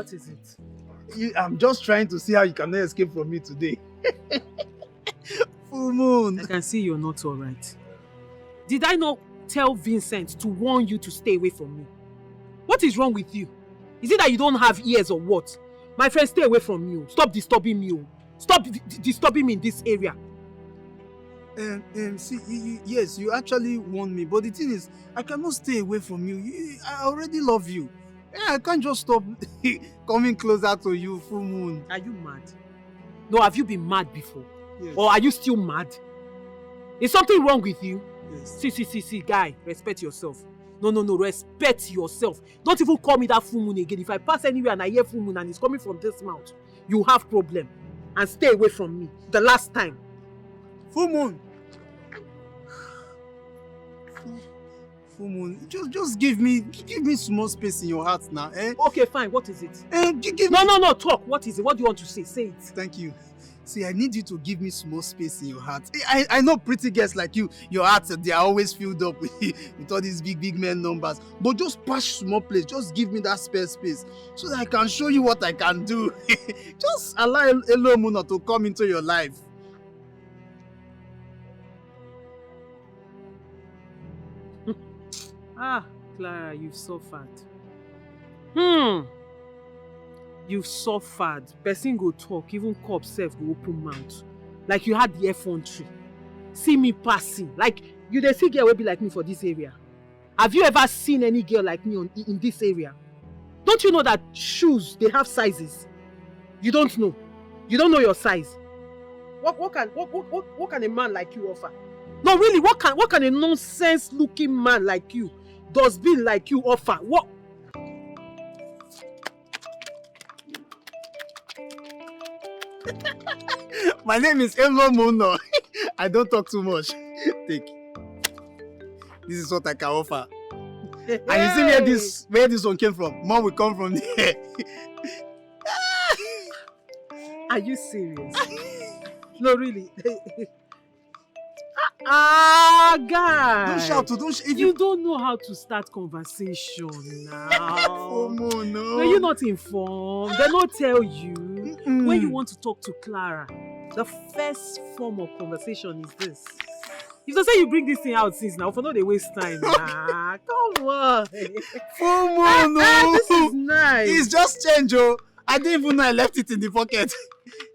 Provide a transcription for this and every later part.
What is it? I'm just trying to see how you cannot escape from me today. Full moon. I can see you're not alright. Did I not tell Vincent to warn you to stay away from me? What is wrong with you? Is it that you don't have ears or what? My friend, stay away from me. Stop disturbing me. Stop disturbing me in this area. See, yes, you actually warned me, but the thing is, I cannot stay away from you. I already love you. I can't just stop coming closer to you, full moon. Are you mad? No, have you been mad before? Yes. Or are you still mad? Is something wrong with you? Yes. See, guy, respect yourself. No, respect yourself. Don't even call me that full moon again. If I pass anywhere and I hear full moon and it's coming from this mouth, you have problem. And stay away from me. The last time. Full moon. Full moon. Just give me small space in your heart now, eh? Okay, fine. What is it? Give No, me... talk. What is it? What do you want to say? Say it. Thank you. See, I need you to give me small space in your heart. I know pretty girls like you, your hearts, they are always filled up with all these big men numbers. But just pass small place. Just give me that spare space so that I can show you what I can do. Just allow Elo Muna to come into your life. Clara, you've suffered. You've suffered. Person go talk, even cop self go open mouth. Like you had the effrontery. See me passing. Like you dey see girl will be like me for this area. Have you ever seen any girl like me in this area? Don't you know that shoes, they have sizes? You don't know. You don't know your size. What can a man like you offer? No, really, what can a nonsense looking man like you, dustbin like you offer? What? My name is Elo Muno. I don't talk too much. Take. This is what I can offer. Hey. And you see where this one came from? Mom will come from there. Are you serious? No, really. Guy. Don't shout. You don't know how to start conversation now. Oh, no. No, you're not informed. They don't tell you. When you want to talk to Clara, the first form of conversation is this. If they say you bring this thing out since now, for no they waste time. Come on. This is nice. It's just change, oh. I didn't even know I left it in the pocket.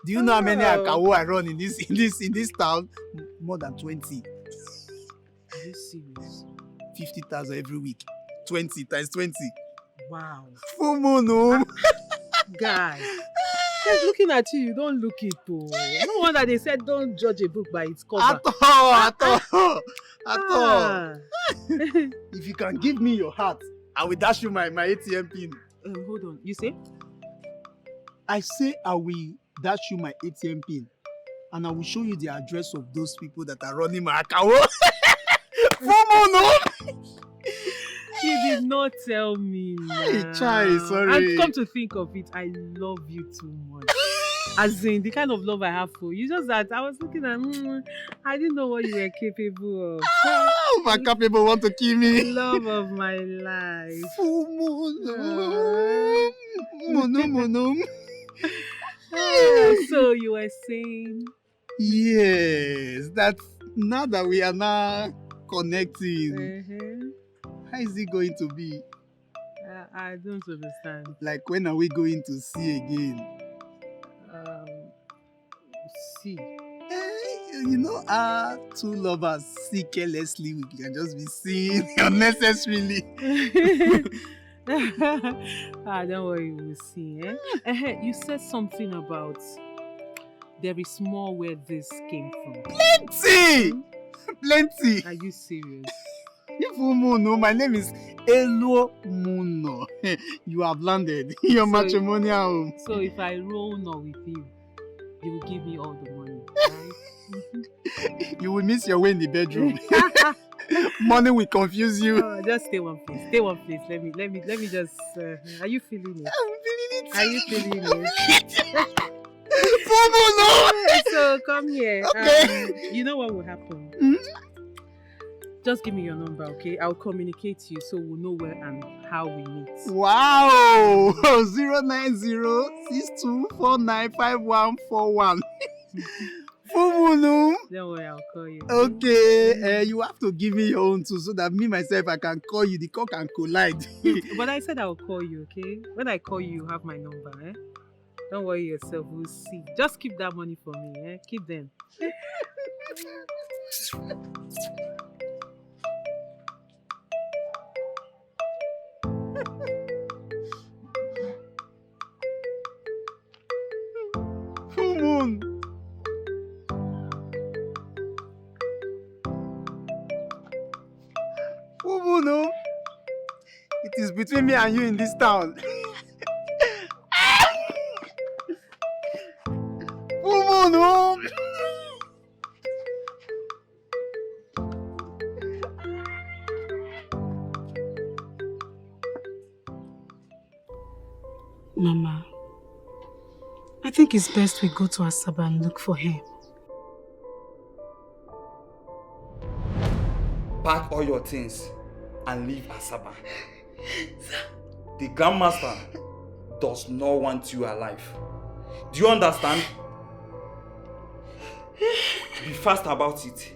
Do you know how many akawo I run in this town? More than 20. Are you serious? 50,000 every week. 20 times 20. Wow. Full moon, no. Guy. Just looking at you, you don't look it, oh. No wonder they said don't judge a book by its cover. At all. If you can give me your heart, I will dash you my ATM pin. Hold on. You say? I say I will dash you my ATM pin. And I will show you the address of those people that are running my account. You did not tell me. Hey, Chai, sorry. And come to think of it, I love you too much. As in, the kind of love I have for you. Just that I was looking at, I didn't know what you were capable of. Oh, my capable want to kill me. Love of my life. Mono. So you were saying? Yes, that now that we are now connecting, how is it going to be? I don't understand. Like, when are we going to see again? See? You know, two lovers see carelessly, we can just be seeing unnecessarily. Don't worry, we'll see. You said something about there is more where this came from. Plenty. Are you serious? No, my name is Elo Muno. You have landed in your matrimonial home. So if I roll now with you, you will give me all the money, right? You will miss your way in the bedroom. Money will confuse you. Just stay one place. Let me just. Are you feeling it? I'm feeling it. Are you feeling it? No. So come here. Okay. You know what will happen? Just give me your number, okay? I'll communicate to you so we'll know where and how we meet. Wow! 09062495141. Fumunu. Don't worry, I'll call you. Okay, you have to give me your own too so that me myself I can call you. The call can collide. But I said I'll call you, okay? When I call you, you have my number, eh? Don't worry yourself, we'll see. Just keep that money for me, eh? Keep them. Full moon. Full moon, oh. It is between me and you in this town. Full moon, oh. Mama, I think it's best we go to Asaba and look for him. Pack all your things and leave Asaba. The Grandmaster does not want you alive. Do you understand? Be fast about it.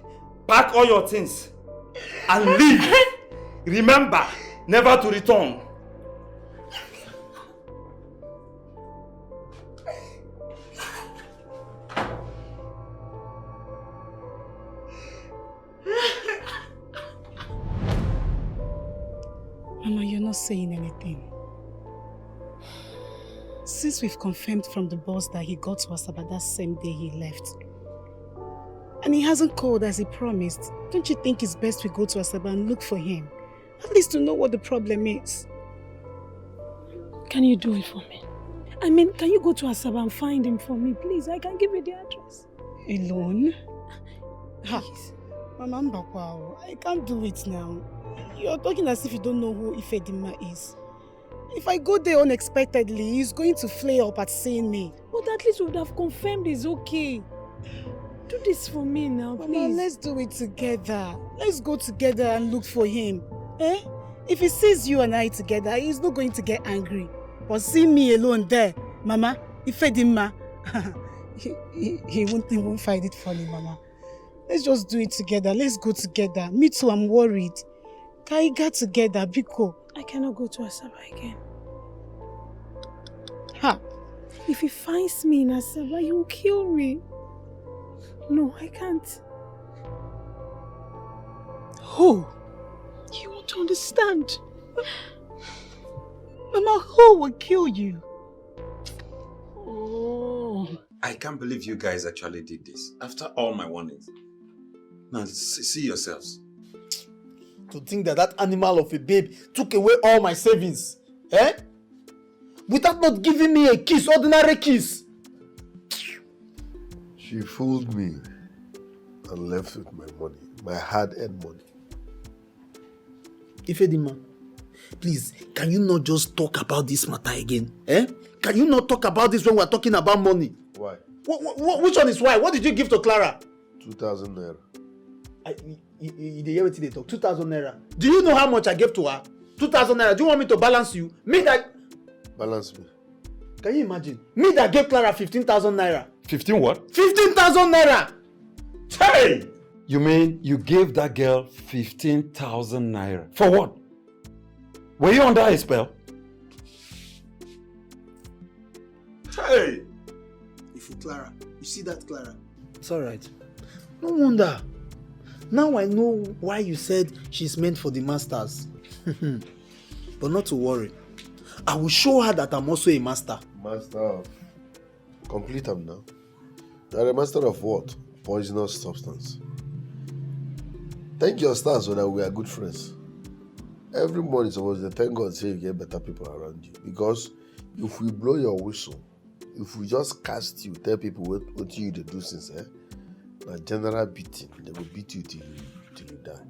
Pack all your things and leave. Remember, never to return. Mama, you're not saying anything. Since we've confirmed from the boss that he got to Asaba that same day he left, and he hasn't called as he promised, don't you think it's best we go to Asaba and look for him? At least to know what the problem is. Can you do it for me? I mean, can you go to Asaba and find him for me, please? I can give you the address. Alone? Ha! Please. Mama Mbakwa, I can't do it now. You're talking as if you don't know who Ifedima is. If I go there unexpectedly, he's going to flare up at seeing me. But at least we would have confirmed it's okay. Do this for me now, please. Mama, let's do it together. Let's go together and look for him. Eh? If he sees you and I together, he's not going to get angry. But see me alone there, Mama, Ifedima, he won't find it funny, Mama. Let's just do it together. Let's go together. Me too, I'm worried. Kaiga together, Biko. I cannot go to Asaba again. Ha! If he finds me in Asaba, he will kill me. No, I can't. Who? You won't understand. Mama, who will kill you? Oh. I can't believe you guys actually did this. After all my warnings. Now, see yourselves. To think that that animal of a babe took away all my savings. Eh? Without not giving me a kiss, ordinary kiss. She fooled me and left with my money, my hard-earned money. Ifedima, please, can you not just talk about this matter again? Eh? Can you not talk about this when we're talking about money? Why? Which one is why? What did you give to Clara? 2,000 naira. You hear what they talk? 2,000 naira. Do you know how much I gave to her? 2,000 naira. Do you want me to balance you? Me that... Balance me. Can you imagine? Me that gave Clara 15,000 naira. 15 what? 15,000 naira! Hey! You mean you gave that girl 15,000 naira? For what? Were you under a spell? Hey! If you Clara, you see that Clara? It's alright. No wonder. Now I know why you said she's meant for the masters. But not to worry. I will show her that I'm also a master. Master of... Complete them now. You're a master of what? Poisonous substance. Thank your stars that we are good friends. Every morning supposed to thank God say you get better people around you. Because if we blow your whistle, if we just cast you, tell people what you do since, eh? A general beating, they will beat you till you die.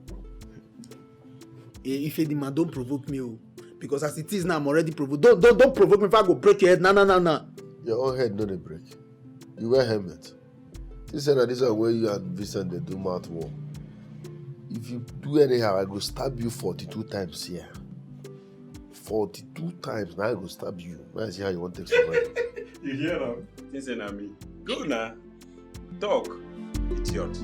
Ifedima, don't provoke me, oh. Because as it is now, I'm already provoked. Don't provoke me if I go break your head. No. Your own head not a break. You wear helmet. This is where you and Vincent they do mouth war. If you do anyhow, I go stab you 42 times here. 42 times, now I go stab you. Now see how you want to survive. You hear them? Listen at me. Go now. Talk. Idiot.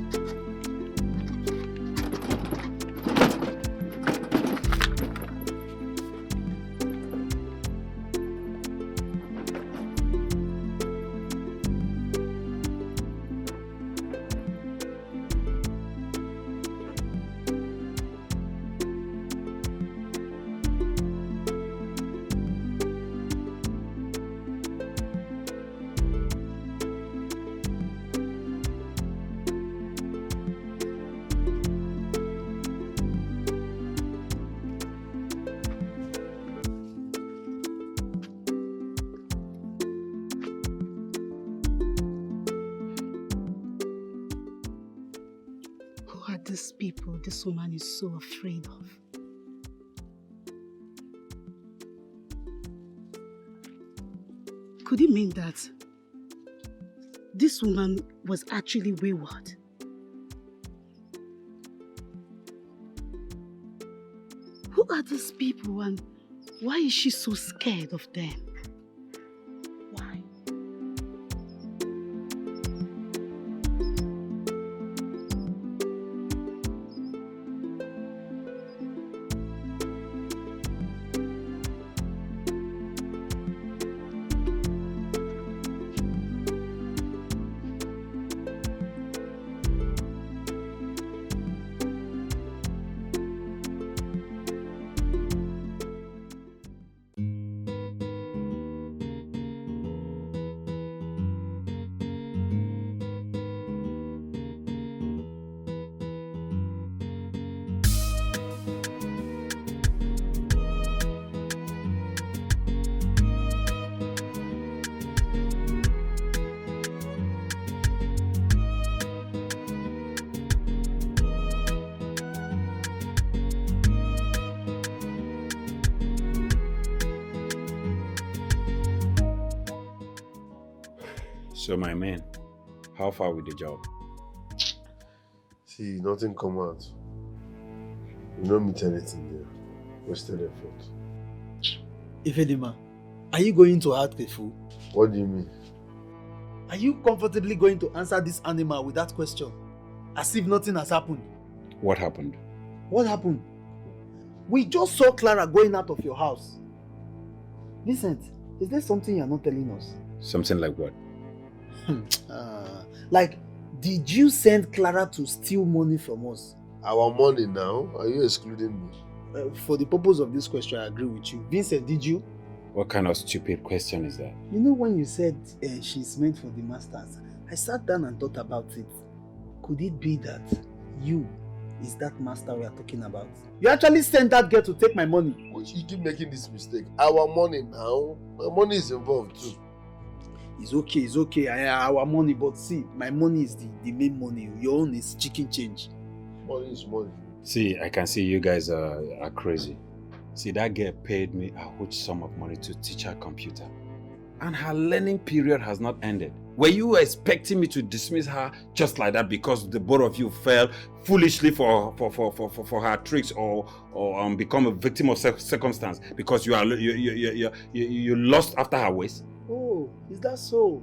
These people this woman is so afraid of. Could it mean that this woman was actually wayward? Who are these people and why is she so scared of them? Why? So my man, how far with the job? See, nothing come out. You don't meet anything there. Wasted effort. Ifedima, are you going to act a fool? What do you mean? Are you comfortably going to answer this animal with that question? As if nothing has happened. What happened? What happened? We just saw Clara going out of your house. Vincent, is there something you're not telling us? Something like what? Like, did you send Clara to steal money from us? Our money now? Are you excluding me? For the purpose of this question, I agree with you. Vincent, did you? What kind of stupid question is that? You know when you said she's meant for the masters, I sat down and thought about it. Could it be that you is that master we are talking about? You actually sent that girl to take my money. You keep making this mistake. Our money now? My money is involved too. It's okay. Our money, but see, my money is the main money. Your own is chicken change. Money is money. See, I can see you guys are crazy. See, that girl paid me a huge sum of money to teach her computer. And her learning period has not ended. Were you expecting me to dismiss her just like that because the both of you fell foolishly for her tricks or become a victim of circumstance because you lost after her ways? Oh, is that so?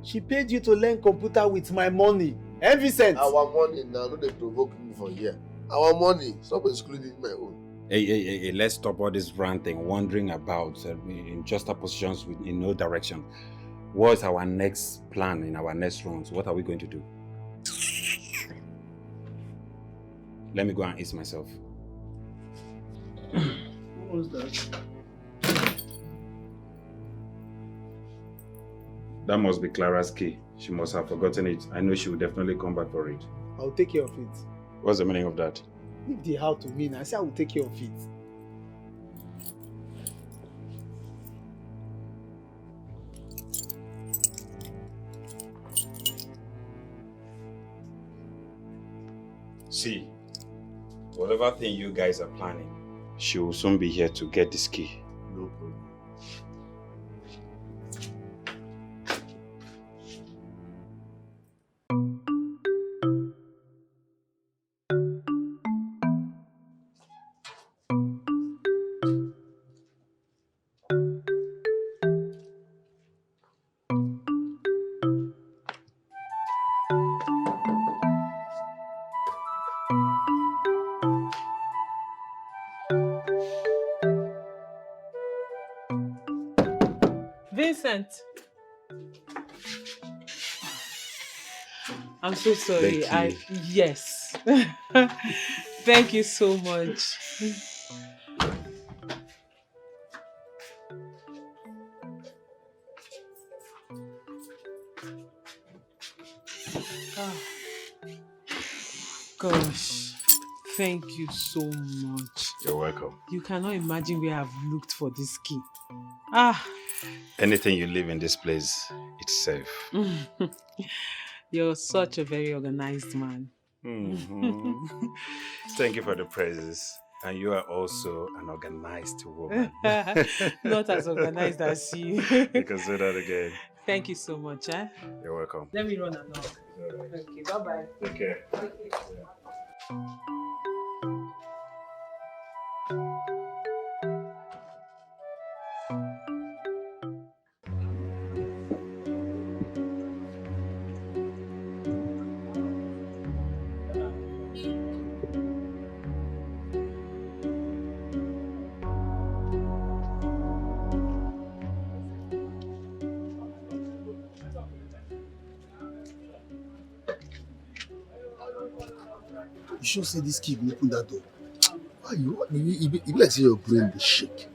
She paid you to learn computer with my money. Eh, Vincent? Our money now, no, they provoke me for here. Our money, stop excluding my own. Hey, let's stop all this ranting, wandering about in juxtapositions in no direction. What's our next plan in our next rounds? What are we going to do? Let me go and ease myself. What was that? That must be Clara's key. She must have forgotten it. I know she will definitely come back for it. I'll take care of it. What's the meaning of that? Leave the how to me. I say I will take care of it. See, whatever thing you guys are planning, she will soon be here to get this key. No problem. Vincent. I'm so sorry. Thank you. Yes. Thank you so much. Gosh, thank you so much. You're welcome. You cannot imagine where I've looked for this key. Anything you leave in this place, it's safe. You're such a very organized man. Mm-hmm. Thank you for the praises. And you are also an organized woman. Not as organized as you. You can say that again. Thank you so much. You're welcome. Let me run along. Okay, bye-bye. Take care. You sure say this key will open that door? Why you be like say your brain dey shake.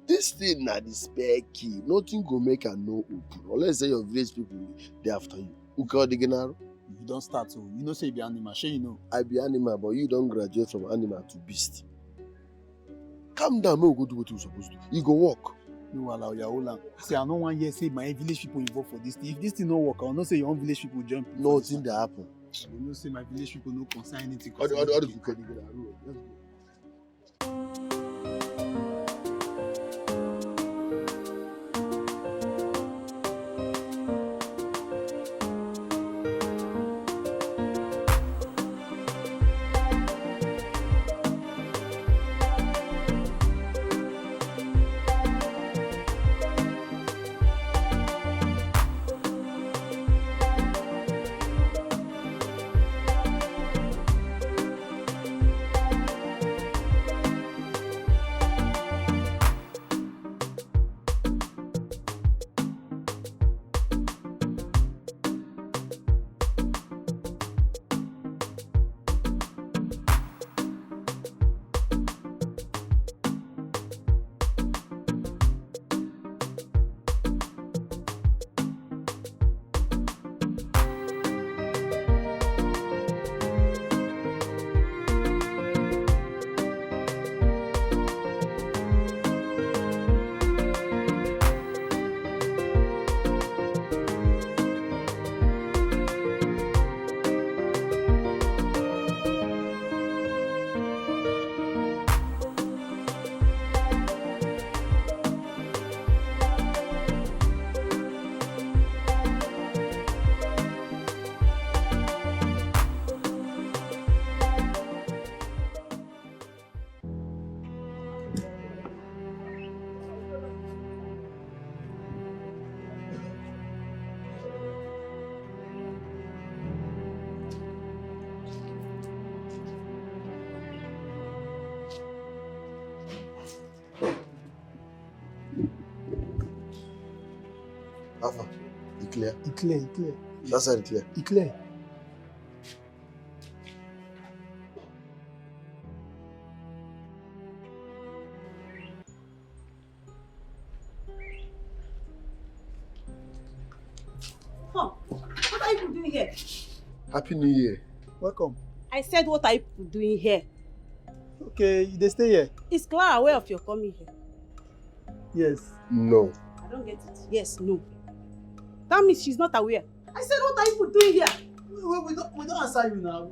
This thing na the spare key. Nothing go make am no open. Unless say your village people dey after you. Uka Diginaro. You don't start so. You know say you be animal, sure you know. I be animal, but you don't graduate from animal to beast. Calm down, make we go do what you supposed to. You go walk. No allow your whole land. See, I no wan hear say my village people involved for this thing. If this thing no work, I will not say your own village people jump. Nothing dey happen. You know say my village people no concern anything. All the Uka Diginaro. Let's go. Alpha, it clear. It clear. That side clear. It clear. Huh. What are you doing here? Happy New Year. Welcome. I said, what are you doing here? Okay, they stay here. Is Clara aware of your coming here? Yes. No. I don't get it. Yes, no. That means she's not aware. I said, what are you doing here? We don't answer you now.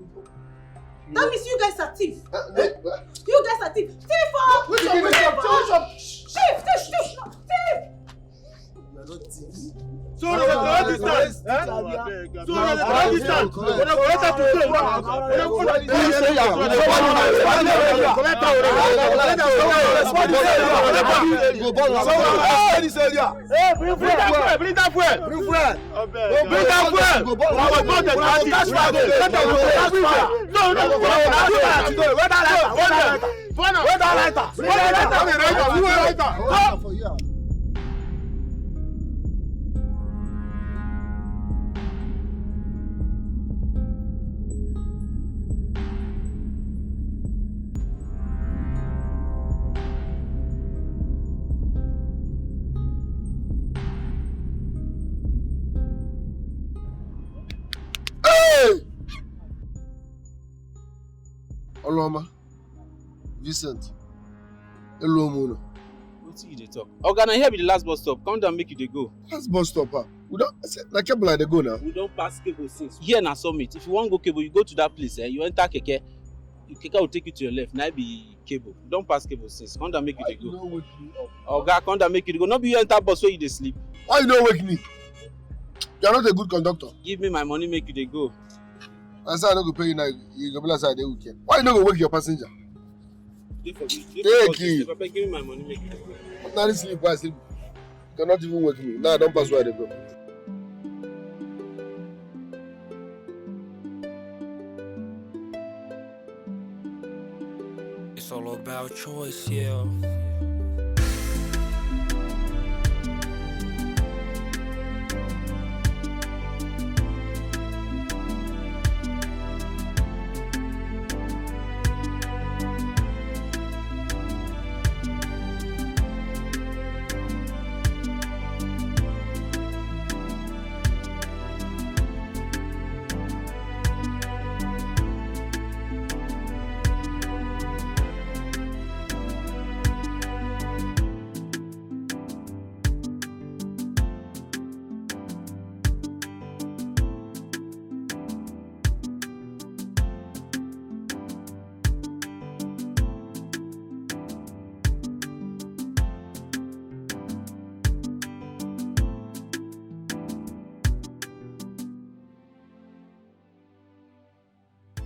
That means you guys are thieves. What? You guys are thieves. Thief! Which one? Thief! Thief! So the distance. So the distance. Bring that fuel. Oloma, Vincent, hello Mona. Wetin you dey talk? Oga, na here be the last bus stop. Come down, make you dey go. Last bus stop, huh? We don't, like cable like they go now. We don pass Cable since. Here na Summit. If you wan go Cable, you go to that place. You enter Keke. Keke will take you to your left. Now be Cable. We don pass Cable since. Come down, make you dey go. Wake me up. Oga, come down, make you dey go. No be you enter bus where you dey sleep. Why you don't wake me? You are not a good conductor. Give me my money, make you dey go. I say I no go pay you now. You go be like say I dey weekend. Why you no go wake your passenger? Take Take it. Papa, give me my money, make you dey go. Ordinary sleep, why sleep? You cannot even wake me. Now I don't pass where they go. It's all about choice, yeah.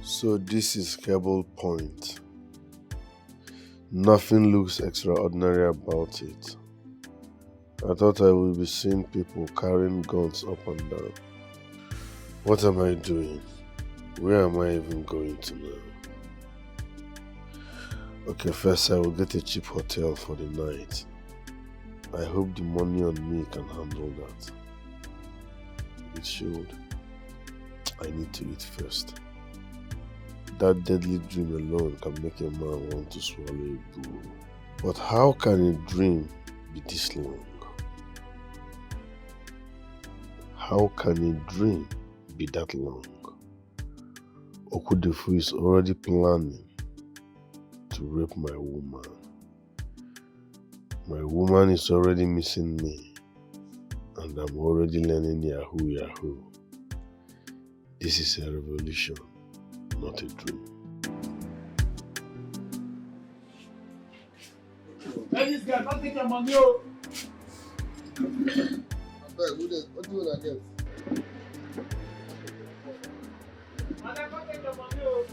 So this is Cable Point. Nothing looks extraordinary about it. I thought I would be seeing people carrying guns up and down. What am I doing? Where am I even going to now? Okay, first I will get a cheap hotel for the night. I hope the money on me can handle that. It should. I need to eat first. That deadly dream alone can make a man want to swallow a bull. But how can a dream be this long? How can a dream be that long? Okudefu is already planning to rape my woman. My woman is already missing me, and I'm already learning Yahoo Yahoo. This is a revolution, not a dream. Hey, this guy, don't take your money, oh. What do you want to get? Madam, don't take your money, oh.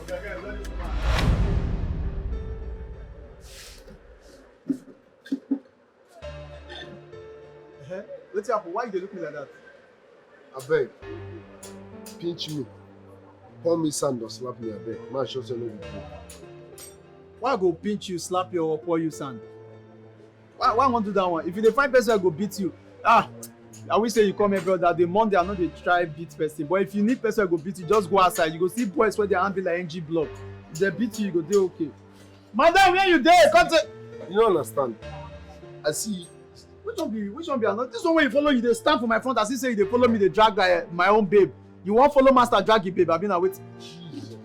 Okay, guys, let this man. What's up? Why you look me like that? I beg. Pinch me. Pour me sand or slap me, I beg. Man, show you no be true. Why I go pinch you, slap you, or pour you sand? Why I want to do that one? If you dey find person I go beat you, I wish say you come here, brother. The Monday I know they try beat person, but if you need person I go beat you, just go outside. You go see boys where they handle like NG block. If they beat you, you go dey okay. Madam, where you dey? Come to. You don't understand. I see. Which one be another? This one where you follow, you dey stand for my front as you say you dey follow me, dey drag my own babe. You wan follow master drag your babe? I been wait. Jesus.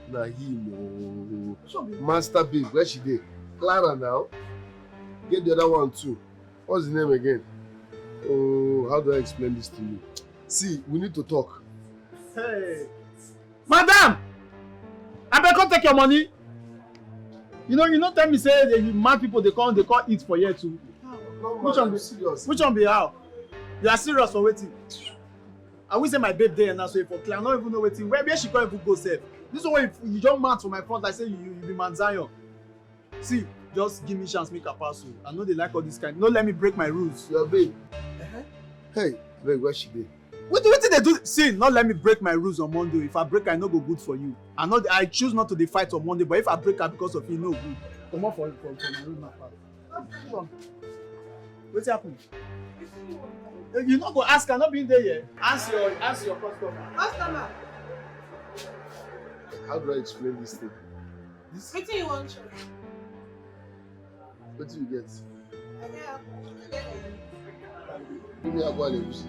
Na him oh. Master babe, where she dey? Clara now. Get the other one too. What's the name again? Oh, how do I explain this to you? See, we need to talk. Hey, madam! I better come take your money. You know, tell me say the mad people they can't eat for here too. No, Which man, one I'm be serious. Which one be how? You are serious for waiting. I will say my babe there now, so for Clara, I don't even know waiting. Where she can't even go safe. This one, if you don't match for my front, like say you be man Zion. See, just give me chance, make a pass. I know they like all this kind. No, let me break my rules. Your babe. Hey, babe, where she be? What did they do? See, not let me break my rules on Monday. If I break, I no go good for you. I choose not to dey fight on Monday, but if I break her because of you, no good. Come on for my room now. What's happened? You not go ask her, not being there yet. Ask your customer. Customer, How do I explain this thing? wetin you want? What do you get? I get Give me a bowl of juice.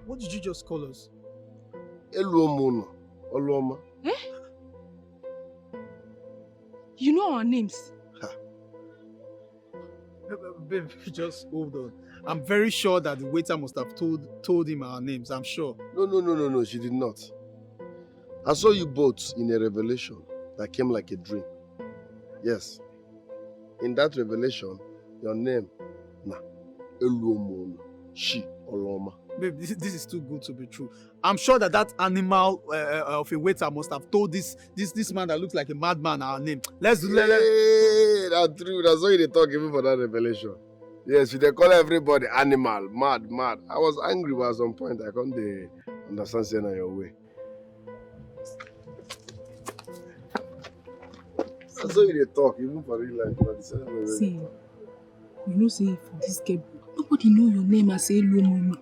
What did you just call us? Oloma. You know our names. Babe, just hold on. I'm very sure that the waiter must have told him our names. I'm sure. No, she did not. I saw you both in a revelation that came like a dream. Yes. In that revelation, your name, Eluomono, she, Oloma. Babe, this is too good to be true. I'm sure that animal of a waiter must have told this man that looks like a madman our name. Let's do it. Hey, that's true. That's why they talk even for that revelation. Yes, they call everybody animal, mad. I was angry, but at some point I can't understand saying on your way. That's why they talk even for real life. See, you know, say for this game, nobody know your name and say Luomono.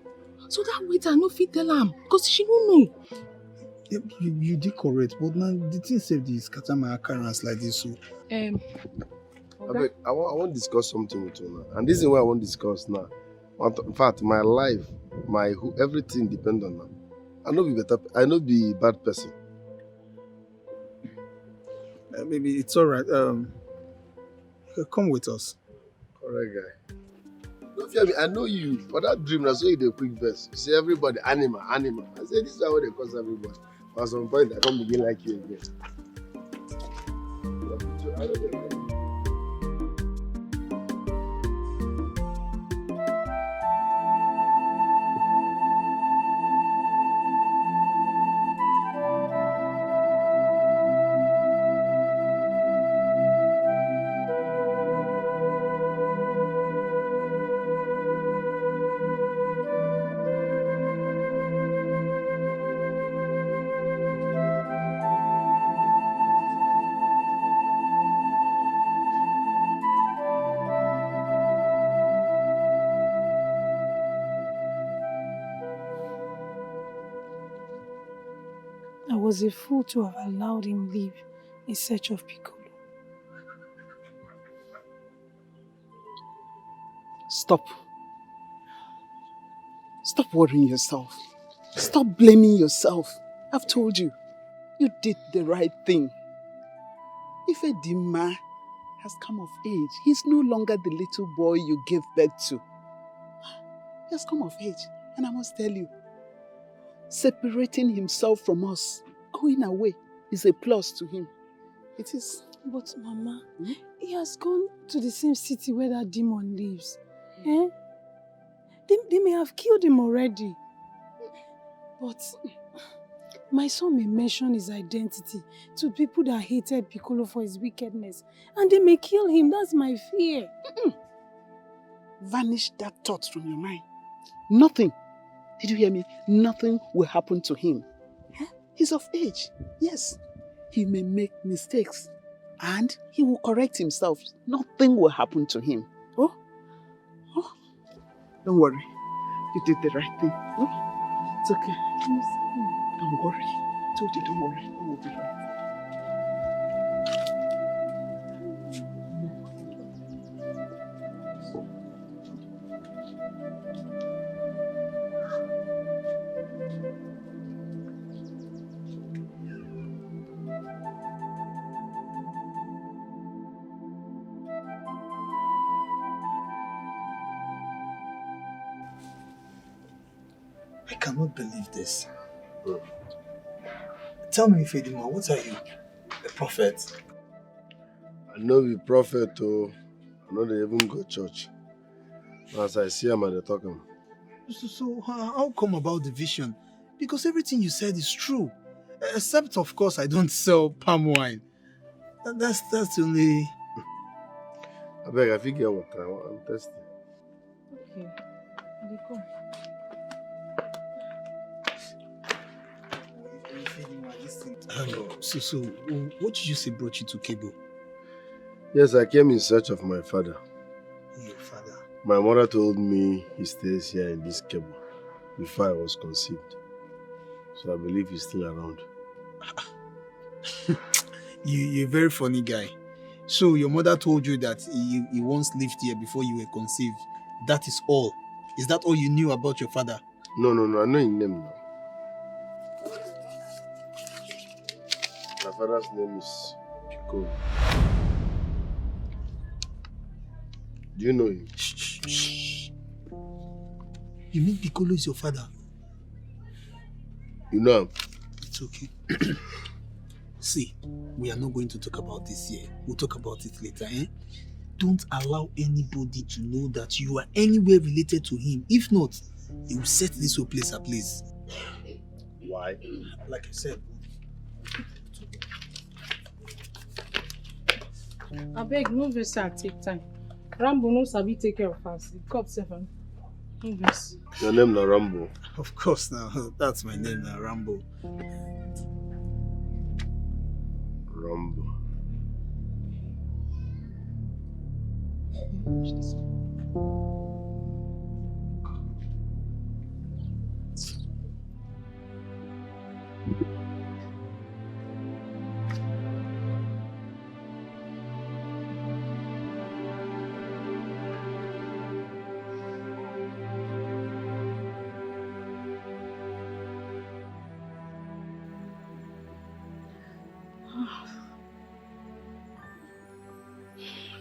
So that waiter no fit tell am because she don't know. You did correct, but now the thing said this scatter my occurrence like this. So I want to discuss something with you now. And this is what I want to discuss now. In fact, my life, everything depends on her. I know be a bad person. maybe it's all right. Come with us. Correct guy. Don't fear me, I know you. For that dream, that's why you did a quick verse. You say everybody, animal. I say this is how they call everybody. But at some point, I don't begin like you again. I was a fool to have allowed him leave in search of Piccolo. Stop. Stop worrying yourself. Stop blaming yourself. I've told you, you did the right thing. Ifedima has come of age. He's no longer the little boy you gave birth to. He has come of age, and I must tell you, separating himself from us, going away, is a plus to him. It is. But Mama, he has gone to the same city where that demon lives. Eh? They may have killed him already. But my son may mention his identity to people that hated Piccolo for his wickedness. And they may kill him. That's my fear. Vanish that thought from your mind. Nothing. Did you hear me? Nothing will happen to him. He's of age. Yes. He may make mistakes. And he will correct himself. Nothing will happen to him. Oh? Don't worry. You did the right thing. Oh? It's okay. Don't worry. It's okay, don't worry. All will be fine. I cannot believe this. Tell me, Fedima, what are you? A prophet? I know be prophet too. I know they even go church. As I see him, they talk him. So how come about the vision? Because everything you said is true. Except, of course, I don't sell palm wine. That's the only... I beg, I think get water. I'm thirsty. Okay. They come. So, what did you say brought you to Kebo? Yes, I came in search of my father. Your father? My mother told me he stays here in this Kebo before I was conceived. So I believe he's still around. You're a very funny guy. So your mother told you that he once lived here before you were conceived. That is all. Is that all you knew about your father? No, I know his name now. My father's name is Pico. Do you know him? Shh. You mean Piccolo is your father? You know him? It's okay. See, we are not going to talk about this here. We'll talk about it later, eh? Don't allow anybody to know that you are anywhere related to him. If not, he will set this whole place ablaze. Why? Like I said. I beg, no verse and take time. Rambo no sabi take care of us. The cop 7. No verse. Your name na Rambo. Of course now. That's my name now, Rambo. Rambo.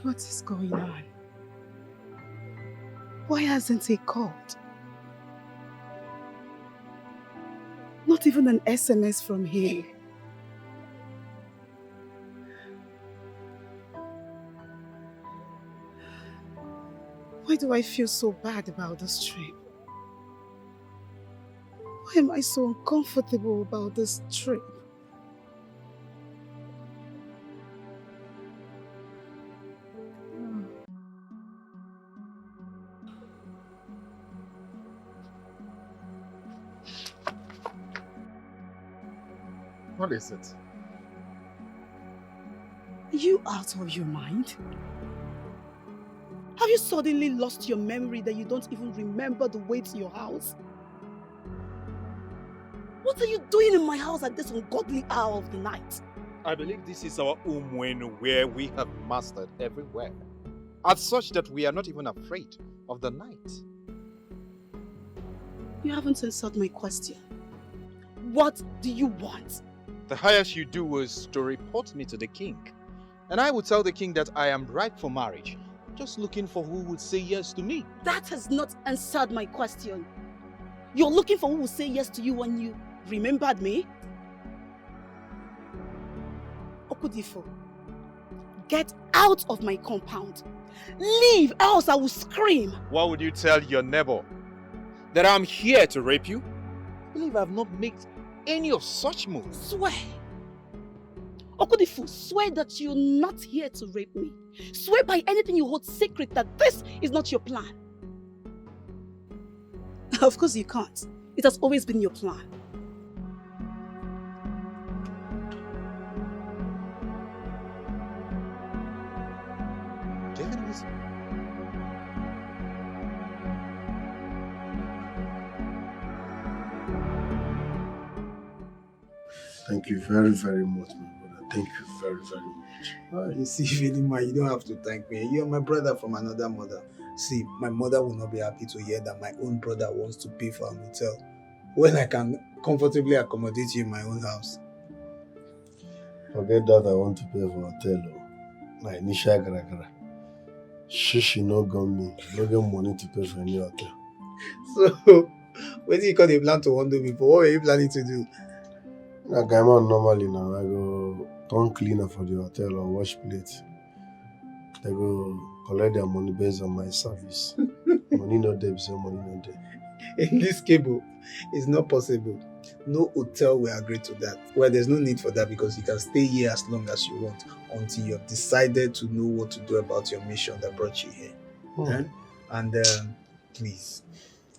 What is going on? Why hasn't he called? Not even an SMS from him. Why do I feel so bad about this trip? Why am I so uncomfortable about this trip? What is it? Are you out of your mind? Have you suddenly lost your memory that you don't even remember the way to your house? What are you doing in my house at this ungodly hour of the night? I believe this is our Umwenu where we have mastered everywhere. As such that we are not even afraid of the night. You haven't answered my question. What do you want? The highest you do was to report me to the king. And I would tell the king that I am ripe for marriage. Just looking for who would say yes to me. That has not answered my question. You're looking for who will say yes to you when you remembered me? Okudifo, get out of my compound. Leave, else I will scream. What would you tell your neighbor? That I'm here to rape you? I believe I've not made any of such moves. Swear. Okudifo, swear that you're not here to rape me. Swear by anything you hold secret that this is not your plan. Of course you can't. It has always been your plan. Do you have any reason? Thank you very, very much, my brother. Thank you very, very much. You see, Velima, you don't have to thank me. You're my brother from another mother. See, my mother will not be happy to hear that my own brother wants to pay for a hotel when I can comfortably accommodate you in my own house. Forget that I want to pay for hotel. My initial gara. She no got me. No get money to pay for any hotel. So, when you call the plan to wonder before, what were you planning to do? Like I'm on normally now. I go turn cleaner for the hotel or wash plates. They go collect their money based on my service. Money no there, so money no there. In this cable, it's not possible. No hotel will agree to that. Well, there's no need for that because you can stay here as long as you want until you have decided to know what to do about your mission that brought you here. And please,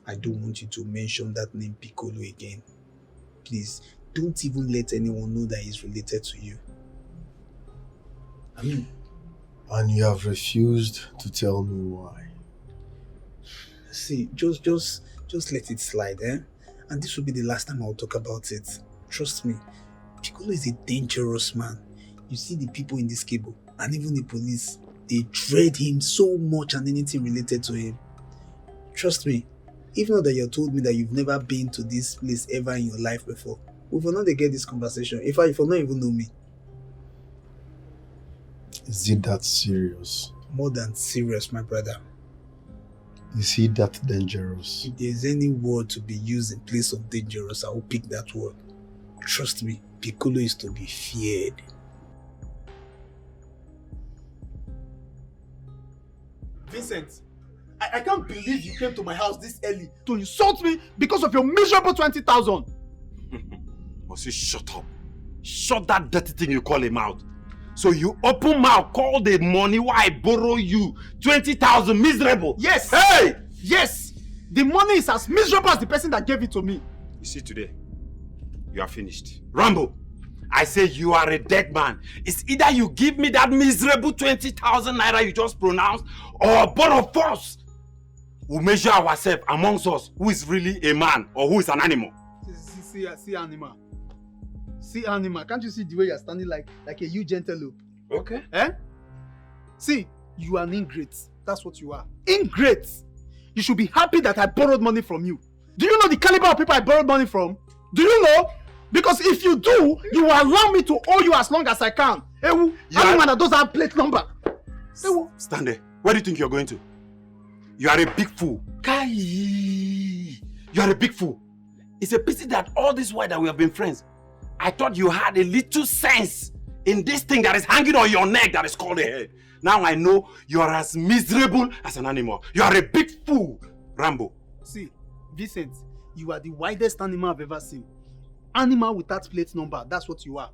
I don't want you to mention that name Piccolo again. Please, don't even let anyone know that he's related to you. I mean, and you have refused to tell me why. See, just let it slide, eh? And this will be the last time I'll talk about it. Trust me, Piccolo is a dangerous man. You see the people in this cable, and even the police, they dread him so much and anything related to him. Trust me, even though that you told me that you've never been to this place ever in your life before, we will not get this conversation. In fact, you will not even know me. Is it that serious? More than serious, my brother. Is he that dangerous? If there's any word to be used in place of dangerous, I will pick that word. Trust me, Piccolo is to be feared. Vincent, I can't believe you came to my house this early to insult me because of your miserable 20,000. Must you shut up? Shut that dirty thing you call him out. So you open mouth, call the money why I borrow you 20,000 miserable. Yes. Hey! Yes. The money is as miserable as the person that gave it to me. You see today, you are finished. Rambo, I say you are a dead man. It's either you give me that miserable 20,000 naira you just pronounced, or both of us will measure ourselves amongst us who is really a man or who is an animal. See animal. See animal, can't you see the way you're standing like a huge antelope? Okay. Eh? See, you are an ingrate. That's what you are. Ingrate. You should be happy that I borrowed money from you. Do you know the caliber of people I borrowed money from? Do you know? Because if you do, you will allow me to owe you as long as I can. Anyone that doesn't have plate number. Stand there. Where do you think you're going to? You are a big fool. Kai! You are a big fool. It's a pity that all this while that we have been friends, I thought you had a little sense in this thing that is hanging on your neck that is called a head. Now I know you are as miserable as an animal. You are a big fool, Rambo. See, Vincent, you are the widest animal I've ever seen. Animal without plate number, that's what you are.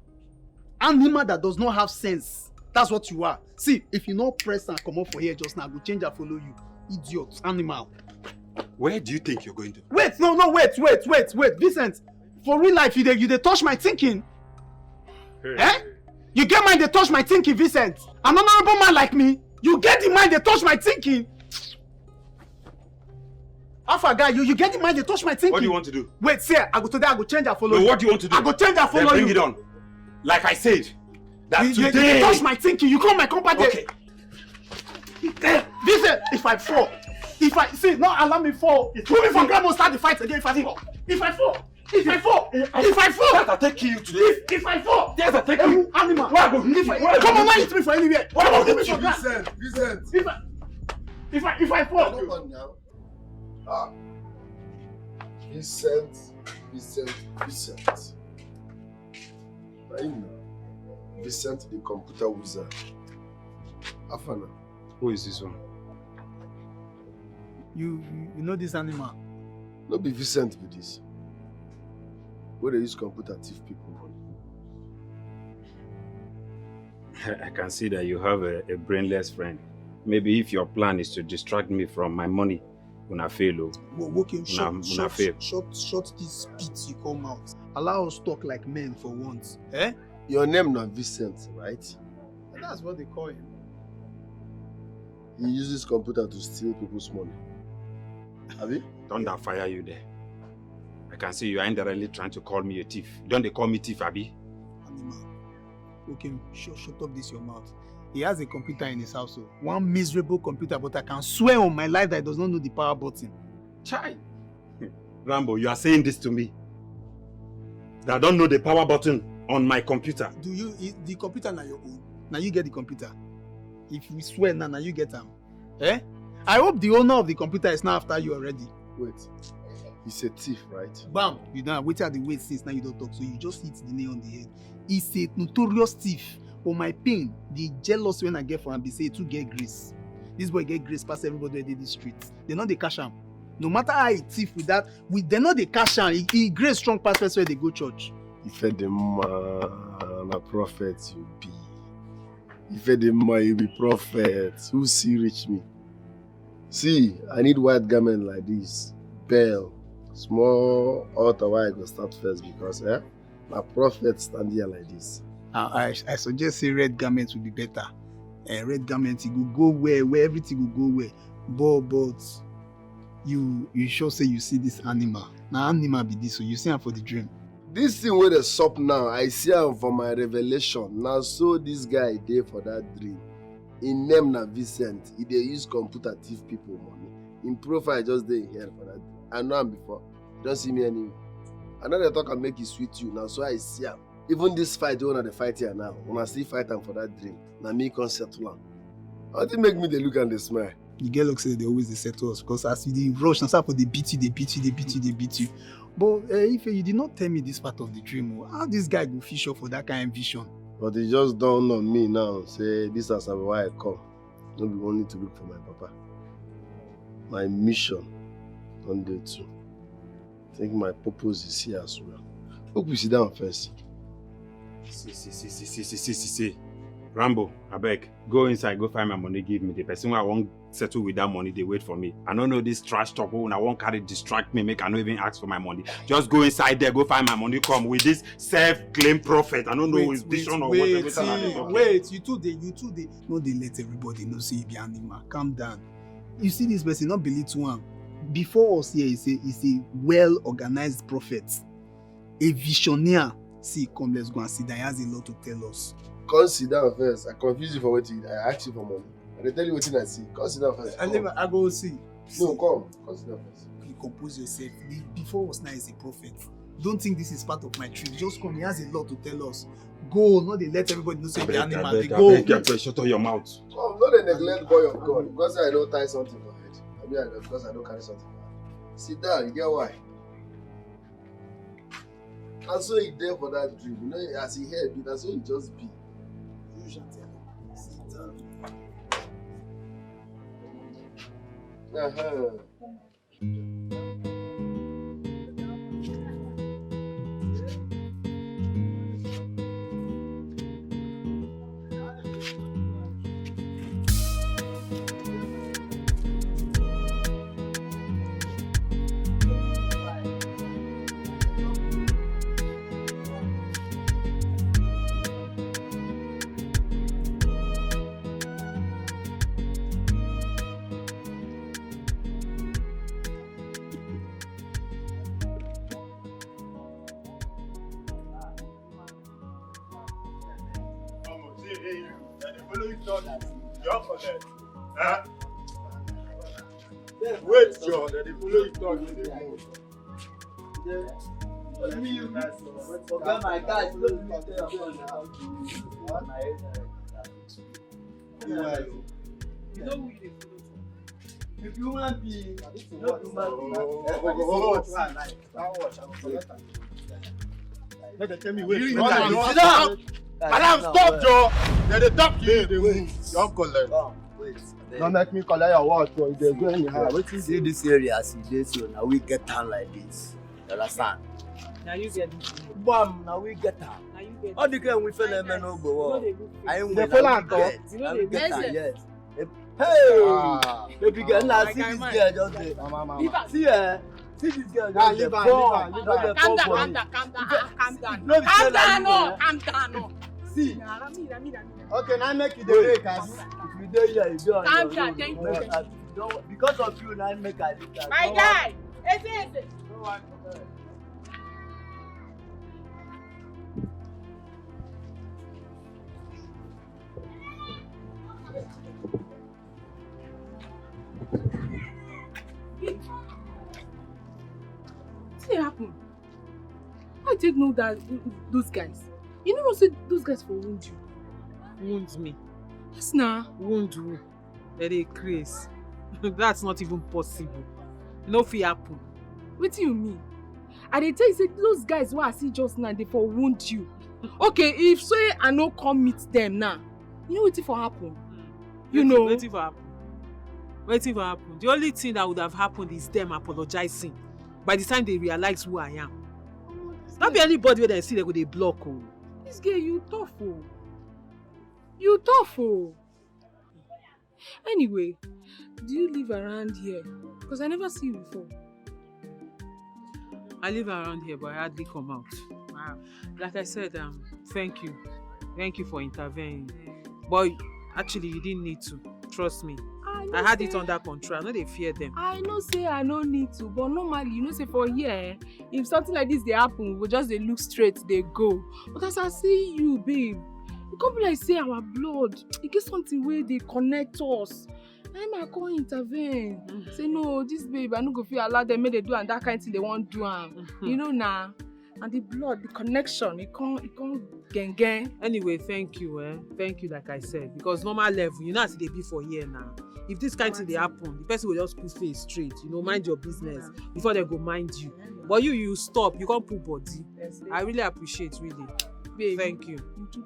Animal that does not have sense, that's what you are. See, if you not press and come up for here just now, I will change and follow you. Idiot, animal. Where do you think you're going to? Wait, wait, Vincent. For real life, you dey touch my thinking. Hey. Eh? You get mind they touch my thinking, Vincent. An honorable man like me, you get the mind they touch my thinking. Alpha guy, you get the mind they touch my thinking. What do you want to do? Wait, see, I go change and follow you. What do you want to do? I go change and follow you. Then bring it on. Like I said, that you touch my thinking. You call my company. Okay. Vincent, if I fall, see, not allow me fall. Put me from ground, we'll start the fight again. If I fall. If I fall, I'll take you today. If I fall, yes, I'll take you. Animal. Where I go hit you? Come on, why hit me for anywhere? Where I go hit you? Vincent. If I fall. Come on now. Vincent. I know. Vincent the computer wizard. Afana. Who is this one? You know this animal? No be Vincent with this. Where they use computer thief people money. I can see that you have a brainless friend. Maybe if your plan is to distract me from my money, una fail. Shut this spit you come out. Allow us talk like men for once. Eh? Your name not Vincent, right? That's what they call him. He uses computer to steal people's money. Have you? Don't that fire you there. I can see you are indirectly trying to call me a thief. Don't they call me thief, Abi? animal. Okay, shut up this your mouth. He has a computer in his house, so one miserable computer, but I can swear on my life that he does not know the power button. Chai! Rambo, you are saying this to me? That I don't know the power button on my computer? Do you, the computer now your own? Now you get the computer. If we swear now you get them. Eh? I hope the owner of the computer is now after you already. Wait. He's a thief, right? Bam! You don't wait at the wait since now you don't talk, so you just hit the nail on the head. He's a notorious thief. For my pain, the jealous when I get for him, they say to get grace. This boy get grace past everybody in the street. They know they cash him. No matter how he thief with that, they know they cash him. He grace strong past where they go church. If the man a prophet you be. If the man you be prophet, who see reach me? See, I need white garment like this. Bell. Small altar where I go start first because my prophet stand here like this. I suggest say red garment will be better. Red garment, it will go where everything will go where. But you sure say you see this animal. Now animal be this, so you see him for the dream. This thing where the sup now, I see him for my revelation. Now so this guy there for that dream. In name na Vincent, he dey use computer thief people money. In profile just dey here for that. I know him before. You don't see me anywhere. I know they talk and make it sweet you now, so I see him. Even this fight, you know the fight here now. When I still fight them for that dream, now me can settle am. How do you make me they look and they smile? The girl looks like they always they settle us because as you rush, now for they beat you. But if you did not tell me this part of the dream, how this guy go fish up for that kind of vision? But he just dawned on me now. Say this is why I come. Not be only to look for my papa. My mission on day 2. I think my purpose is here as well. Hope we sit down first. See. Rambo, I beg, go inside, go find my money, give me. The person who I won't settle with that money, they wait for me. I don't know this trash talk, when I won't carry distract me, make I not even ask for my money. Just go inside there, go find my money, come with this self-claimed prophet. I don't know his vision or whatever. Wait, you two they no, they let everybody know say you be animal. Calm down. You see this person, not believe to one. Before us here, he's a well-organized prophet, a visionary. See, come, let's go and sit down. He has a lot to tell us. Come sit down first. I confuse you for what I asked you for money. And they tell you what I see. Come sit down first. I go see. No, come sit down first. You compose yourself. Before us now is a prophet. Don't think this is part of my trip. Just come. He has a lot to tell us. Go. Not they let everybody know say the animal. They go. Shut up your mouth. Come, not they neglect boy of God. Because I don't tie something for head. I mean, because I don't carry something for head. Sit down. You get why? And so he there for that dream. You know, as he heard it, that's so he just be. You shall tell him. Sit down. Wait, John, they follow you talk in the mood. Okay, my guys, look at you know who you follow. If you want to be, tell me wait. Madam, stop, Joe. They talk to you. Don't collect. Don't make me collect your watch, so they go anyhow. See this area as it is, so now we get down like this. You understand? Now you get Bam, now we get down. Now you get all the time we feel them no go on. I ain't the win. I get down, yes. Hey, baby girl, now see this girl just there. See her. See this girl. Calm down. Calm down. See. Okay, now make you the break. If you do here, you do on calm your down, thank you. Because of you, now make I do that. My guy, it's take know that those guys? You know say those guys for wound you. Wound me. Yes, nah. Wound who? They craze. That's not even possible. No fit happen. What do you mean? I dey tell you say those guys wey I see just now, they for wound you. Okay, if say I no come meet them now, you know wetin for happen? You know. Wetin for happen? Wetin for happen? The only thing that would have happened is them apologizing. By the time they realize who I am. Not be anybody where they see they go they block. Oh. This girl, you tough, oh. You tough, oh. Anyway, do you live around here? Because I never see you before. I live around here, but I hardly come out. Wow. Like I said, thank you. Thank you for intervening. But actually, you didn't need to. Trust me. I had it under control. I know they fear them. I know say I no need to, but normally, you know say for here, if something like this they happen, we just they look straight, they go. But as I see you, babe, it can't be like say our blood. It gets something where they connect us. I can't intervene. Say no, this babe, I no go feel allow them make they do and that kind of thing they won't do. You know now. And the blood, the connection, it can't gang. Anyway, thank you, Thank you, like I said. Because normal level, you know as they be for here now. If this kind of thing they happen, the person will just put face straight, you know, mind your business before they go mind you. But you stop, you can't put body. I really appreciate, really. Babe, thank you. You too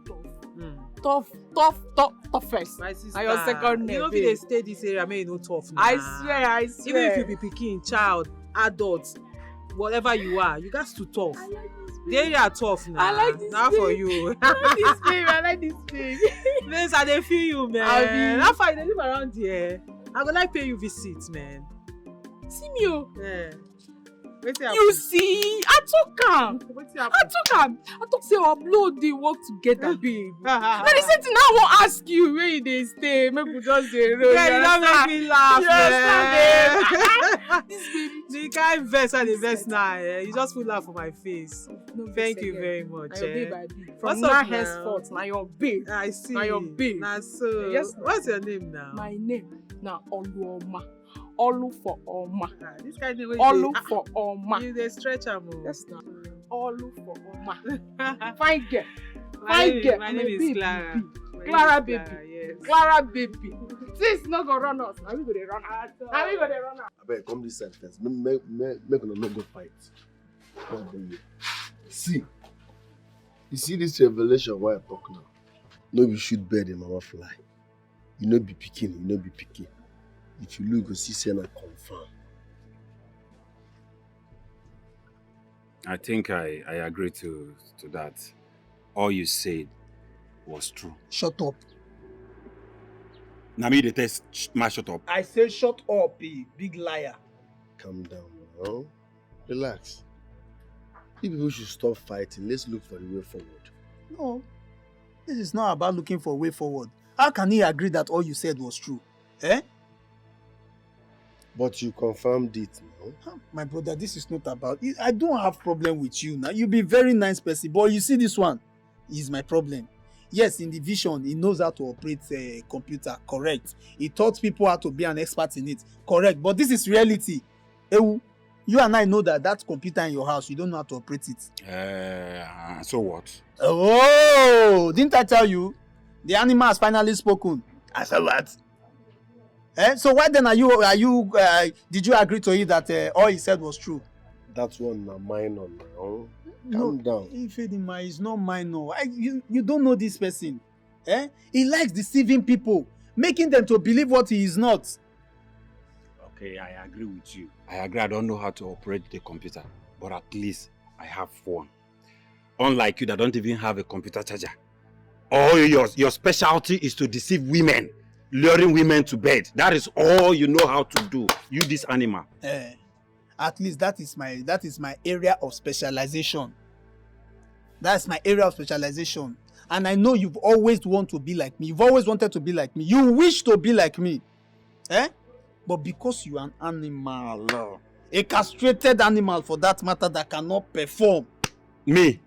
tough. Toughest. My sister. And your second name. You know if they stay this area, may you know tough now. I swear. Even if you be picking, child, adult, whatever you are, you got to tough. The area tough now. I like this now babe. For you. I like this babe. Please, I dey feel you, man. How far you live around here? I go like pay you visit, man. See me, oh. Yeah. You see, I talk am. I talk say our blood dey work together, babe. Now the same thing I wan ask you where you dey stay. Make we just dey roll. Yeah, you don't make me laugh, man. This baby. The kind verse and the verse now, you just put laugh on my face. No, thank you very much. Na your babe I be. From What's now up henceforth, na your babe. I see. Na your babe. Na so. Yes. What's your name now? My name na Oluoma. Olu for Oma. This kind of Olu for Oma. You dey stretch am. Yes, na. Olu for Oma. Fine girl. My name is Clara. Clara baby. Yes. Clara baby. Sis no go run us. Na we go dey run her. Na we go dey run her. Abeg, come this side first. Make una no go fight. Come bring you. See, you see this revelation why I talk now. No be shoot bird and mama fly. You no be pikin, you no be pikin. If you look, you see say na confirm. I think I agree to that. All you said was true. Shut up. Na me dey test my shut up. I say shut up, big liar. Calm down now. Relax. If people should stop fighting, let's look for the way forward. No, this is not about looking for a way forward. How can he agree that all you said was true? Eh? But you confirmed it now. My brother, this is not about... I don't have problem with you now. You be very nice person, but you see this one is my problem. Yes, in the vision, he knows how to operate a computer, correct. He taught people how to be an expert in it, correct. But this is reality. Ewu, you and I know that computer in your house, you don't know how to operate it. So what? Oh, didn't I tell you? The animal has finally spoken. I said what? So why then did you agree to it that all he said was true? That one na minor now. Calm down. Ifedima is not minor. You don't know this person. He likes deceiving people, making them to believe what he is not. Okay, I agree with you. I agree I don't know how to operate the computer, but at least I have one. Unlike you that don't even have a computer charger. All your specialty is to deceive women, luring women to bed. That is all you know how to do. You this animal. At least that is my area of specialization. That's my area of specialization. And I know you've always wanted to be like me. You've always wanted to be like me. You wish to be like me. But because you are an animal, a castrated animal for that matter that cannot perform. Me,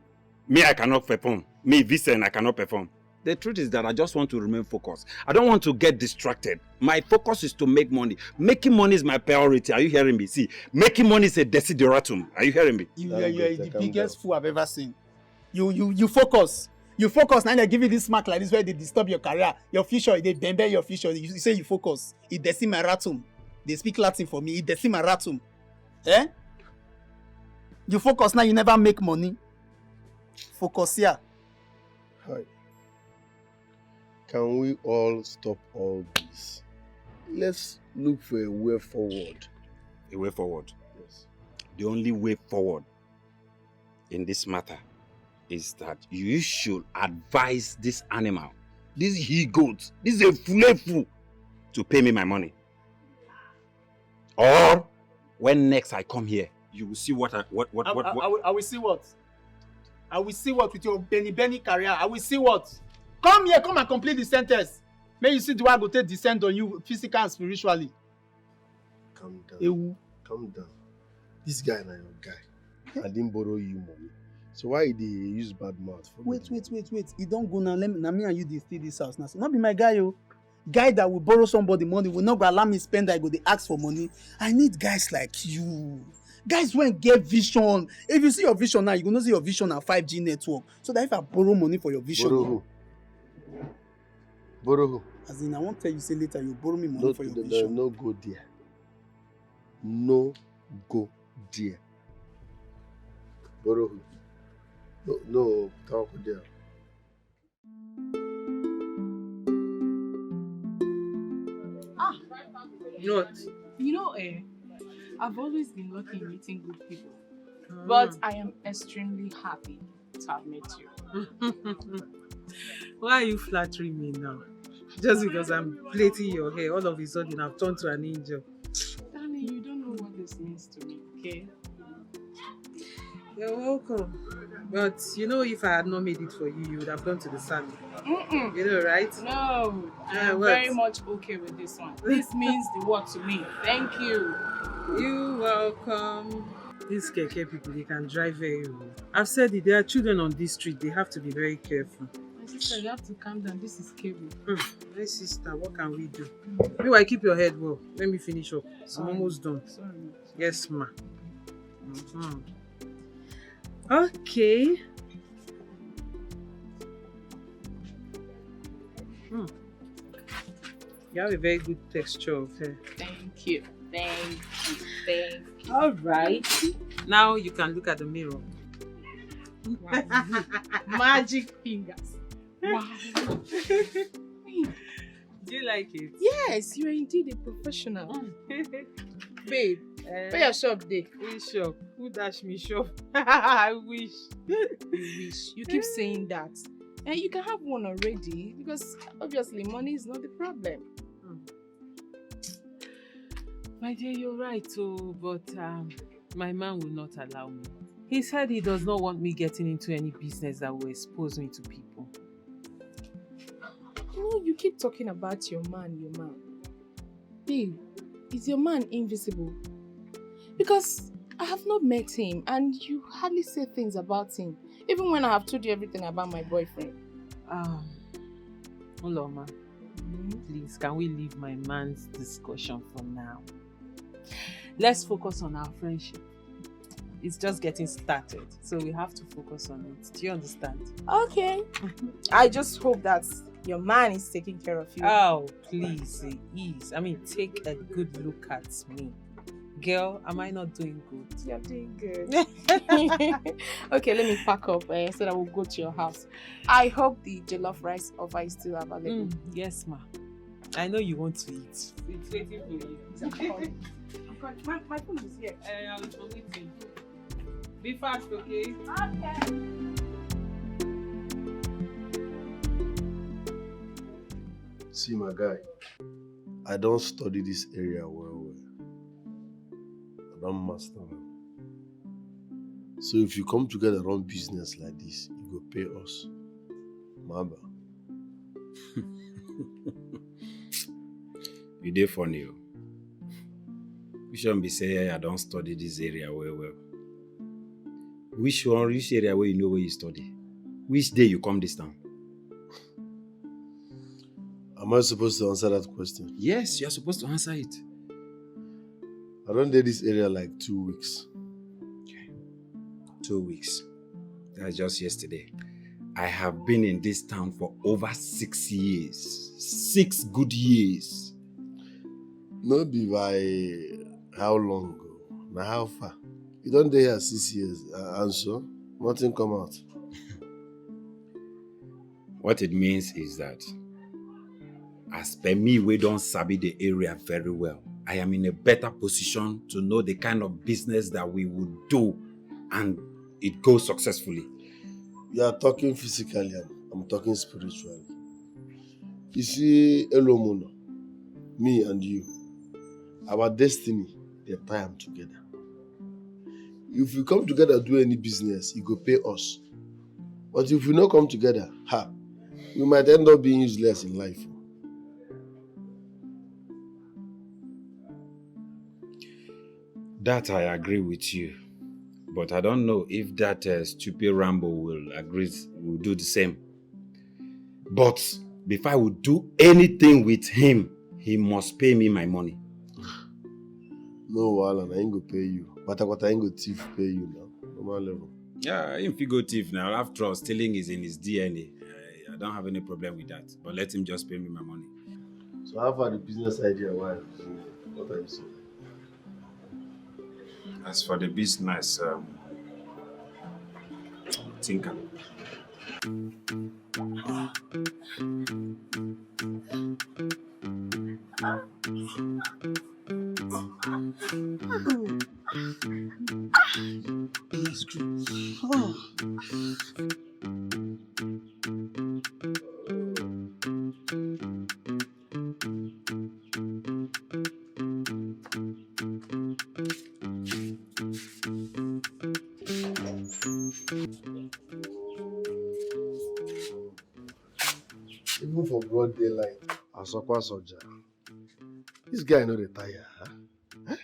I cannot perform. Me, Vincent, I cannot perform. The truth is that I just want to remain focused. I don't want to get distracted. My focus is to make money. Making money is my priority. Are you hearing me? See, making money is a desideratum. Are you hearing me? You are the biggest fool I've ever seen. You focus. You focus, now they give you this smack like this where they disturb your career, your future, they bend your future. You say you focus. It decimeratum. They speak Latin for me. It decimeratum. Eh? You focus now, you never make money. Focus here. Hi. Can we all stop all this? Let's look for a way forward. A way forward? Yes. The only way forward in this matter is that you should advise this animal, this he-goat, this is a fool, to pay me my money. Or when next I come here, you will see what I will see what? I will see what with your Benny career. I will see what? Come here, come and complete the sentence. May you see the way I go take descend on you physically and spiritually. Calm down. Calm down. This guy na your guy. I didn't borrow you money. So why did he use bad mouth? Wait. He don't go now. Now me and you dey stay this house now. So not be my guy, yo. Guy that will borrow somebody money will not go allow me spend. I go dey ask for money. I need guys like you. Guys when get vision. If you see your vision now, you gonna see your vision on 5G network. So that if I borrow money for your vision. Borrow who? Borrow who? As in, I won't tell you say later you borrow me money for your vision. No go there. No go there. Borrow who? No, talk there. What? You know, I've always been lucky in meeting good people. But I am extremely happy to have met you. Why are you flattering me now? Just because I'm plaiting your hair, all of a sudden I've turned to an angel. Darling, you don't know what this means to me, okay? You're welcome. But you know, if I had not made it for you, you would have gone to the salon. You know, right? No, I'm very much okay with this one. This means the world to me. Thank you. You're welcome. These keke people, they can drive very well. I've said it, there are children on this street, they have to be very careful. My sister, you have to calm down. This is cable. My sister, what can we do? Meanwhile, keep your head well. Let me finish up. I'm almost done. Sorry. Yes, ma. Okay. You have a very good texture of hair. Thank you. All right. Now you can look at the mirror. Wow. Magic fingers. Wow. Do you like it? Yes, you are indeed a professional. Babe, where your shop day? Which shop? Who dash me shop? I wish. You wish. You keep saying that. And you can have one already because obviously money is not the problem. My dear, you're right too, but my man will not allow me. He said he does not want me getting into any business that will expose me to people. You know, you keep talking about your man. Babe, is your man invisible? Because I have not met him and you hardly say things about him, even when I have told you everything about my boyfriend. Uloma, please, can we leave my man's discussion for now? Let's focus on our friendship. It's just getting started, so we have to focus on it. Do you understand? Okay. I just hope that your man is taking care of you. Oh, please, he is. I mean, take a good look at me. Girl, am I not doing good? You're doing good. Okay, let me pack up so that we'll go to your house. I hope the jollof rice offer is still available. Yes, ma. I know you want to eat. It's waiting for you. I'm coming. My phone is here. I'll be waiting. Be fast, okay? Okay. See, my guy, I don't study this area well. I don't master them. So if you come together run business like this, you go pay us. Maba. You dey funny. We shouldn't be saying I don't study this area well. Which area where you know where you study? Which day you come this town? Am I supposed to answer that question? Yes, you're supposed to answer it. I don't date this area like 2 weeks. 2 weeks. That's just yesterday. I have been in this town for over 6 years. 6 good years. No be by how long? Now how far? You don't dey here 6 years and so nothing come out. What it means is that as per me, we don't sabi the area very well. I am in a better position to know the kind of business that we would do and it goes successfully. You are talking physically, I'm talking spiritually. You see, Elomono, me and you, our destiny, they tie them together. If we come together do any business, it go pay us. But if we not come together, we might end up being useless in life. That I agree with you. But I don't know if that stupid Rambo will do the same. But before I would do anything with him, he must pay me my money. No, Alan, I ain't gonna pay you. But I ain't gonna thief pay you now. Normal level. Yeah, if he go thief now, after all, stealing is in his DNA. I don't have any problem with that. But let him just pay me my money. So how far the business idea? Why? What are you saying? As for the business, think Even for broad daylight, Asokwa Soja. This guy no dey tire, huh?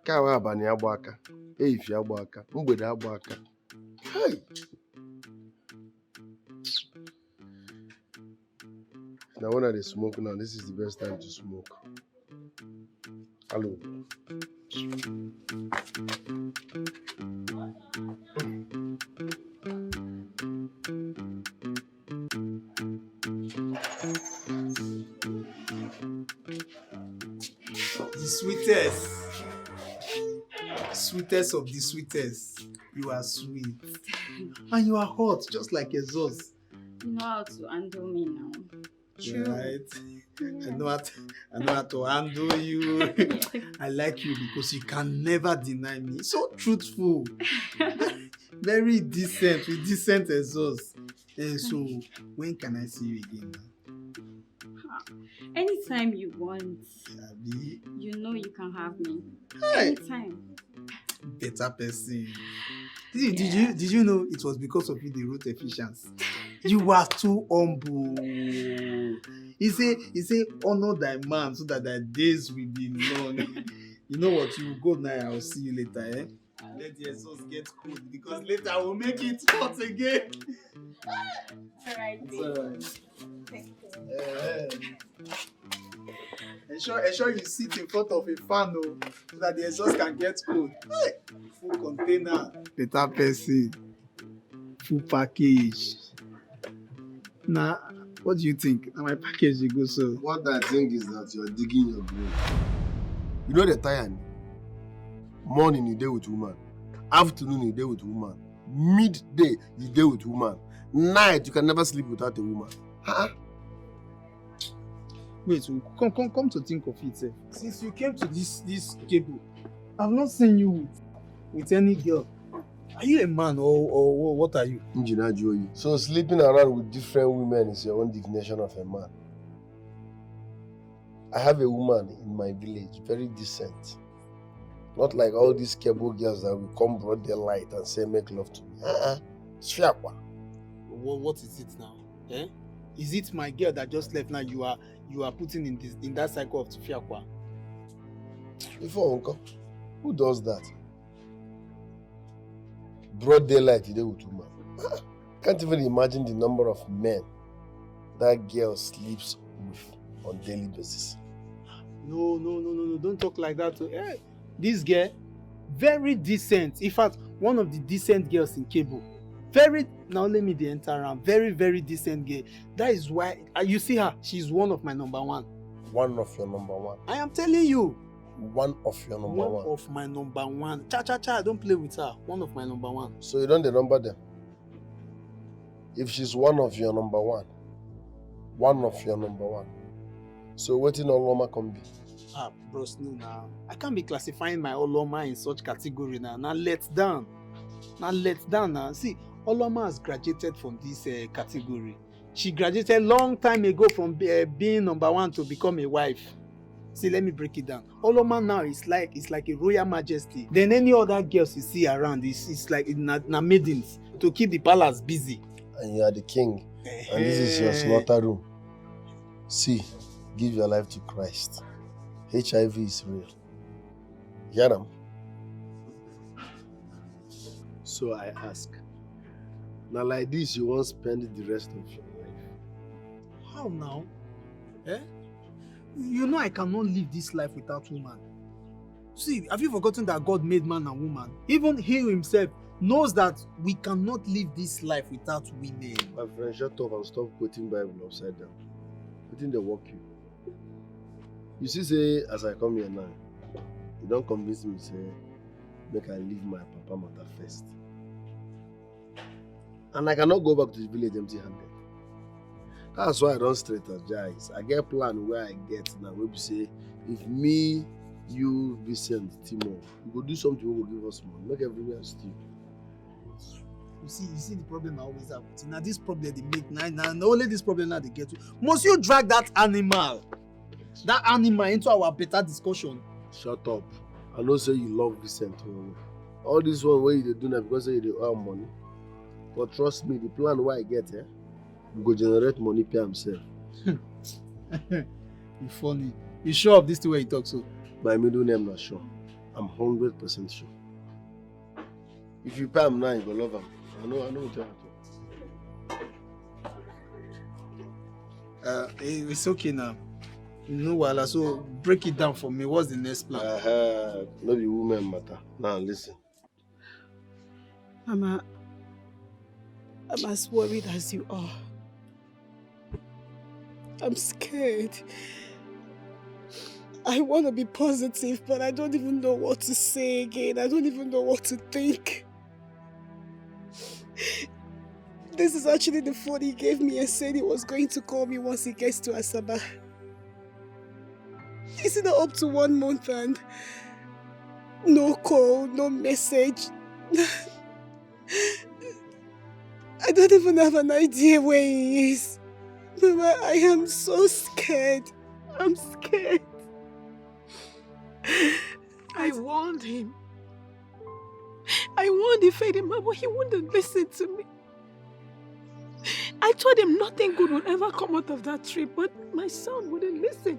Ka wa abani agba aka, eyifi agba aka, mgbede agba aka. Hey! Now when I dey smoke now, this is the best time to smoke. Hello. The sweetest of the sweetest. You are sweet. And you are hot, just like exhaust. You know how to handle me now. True. Right? I know how to handle you. I like you because you can never deny me. So truthful. Very decent, with decent exhaust. And so, when can I see you again now? Anytime you want. You know you can have me. Hey. Anytime. Better person. Did you know it was because of you they wrote Ephesians? You were too humble. He say, honor thy man so that thy days will be long. You know what? You go now. I'll see you later. Eh? Let the exhaust get cool because later I will make it hot again. Alright. It's alright. Ensure you sit in front of a fan so that the exhaust can get cold. Hey, full container. Better person. Full package. Nah, what do you think? Now my package you go so. What I think is that you're digging your grave. You know the time. Morning you dey with woman. Afternoon you dey with woman. Midday you dey with woman. Night you can never sleep without a woman. Huh? Wait, come to think of it. Since you came to this cable, I've not seen you with any girl. Are you a man or what are you? Engineer Joey. So sleeping around with different women is your own definition of a man. I have a woman in my village, very decent. Not like all these cable girls that will come broad daylight and say make love to me. Fiakwa. What is it now? Eh? Is it my girl that just left now you are putting in that cycle of Fiakwa? Before uncle, who does that? Broad daylight you dey with woman. Can't even imagine the number of men that girl sleeps with on daily basis. No. Don't talk like that. Hey, this girl, very decent. In fact, one of the decent girls in Cable. Now let me enter around. Very, very decent girl. That is why, you see her, she's one of my number one. One of your number one? I am telling you. One of your number one? One of my number one. Cha, don't play with her. One of my number one. So you don't the number them? If she's one of your number one, so what in Oloma can be? Bros, no now. I can't be classifying my Oloma in such category now. Now let down now. See, Oloma has graduated from this category. She graduated long time ago from being number one to become a wife. See, let me break it down. Oloma now is like a royal majesty. Then any other girls you see around is like na maidens to keep the palace busy. And you are the king. And this is your slaughter room. See, give your life to Christ. HIV is real. Hear them? So I ask, now like this you won't spend the rest of your life? How now? You know I cannot live this life without woman. See, have you forgotten that God made man and woman? Even he himself knows that we cannot live this life without women. My friend, shut up and stop quoting Bible upside down. You think they work you? You see, say, as I come here now, you don't convince me, say, make I leave my papa matter first. And I cannot go back to the village empty-handed. That's why I don't strategize. I get a plan where I get now. Where we say, if me, you, Vincent, Timo, we go do something, we will give us money. Make everywhere steal. You see the problem I always have. Now this problem they make, now only this problem now they get to. Must you drag that animal into our better discussion? Shut up. I know say you love Vincent. All this one where you do now because you earn money. But trust me, the plan where I get we go generate money per himself. You funny. You sure of this the way you talk so? My middle name not sure. I'm 100% sure. If you pay him now, you go love him. I know what you're talking. It's okay now. No wahala. So break it down for me. What's the next plan? No be woman matter. Now listen. Mama, I'm as worried as you are. I'm scared. I want to be positive, but I don't even know what to say again. I don't even know what to think. This is actually the phone he gave me and said he was going to call me once he gets to Asaba. Is it not up to 1 month and no call, no message? I don't even have an idea where he is. Mama, I am so scared. I'm scared. I warned him. I warned Ifedima, but he wouldn't listen to me. I told him nothing good would ever come out of that trip, but my son wouldn't listen.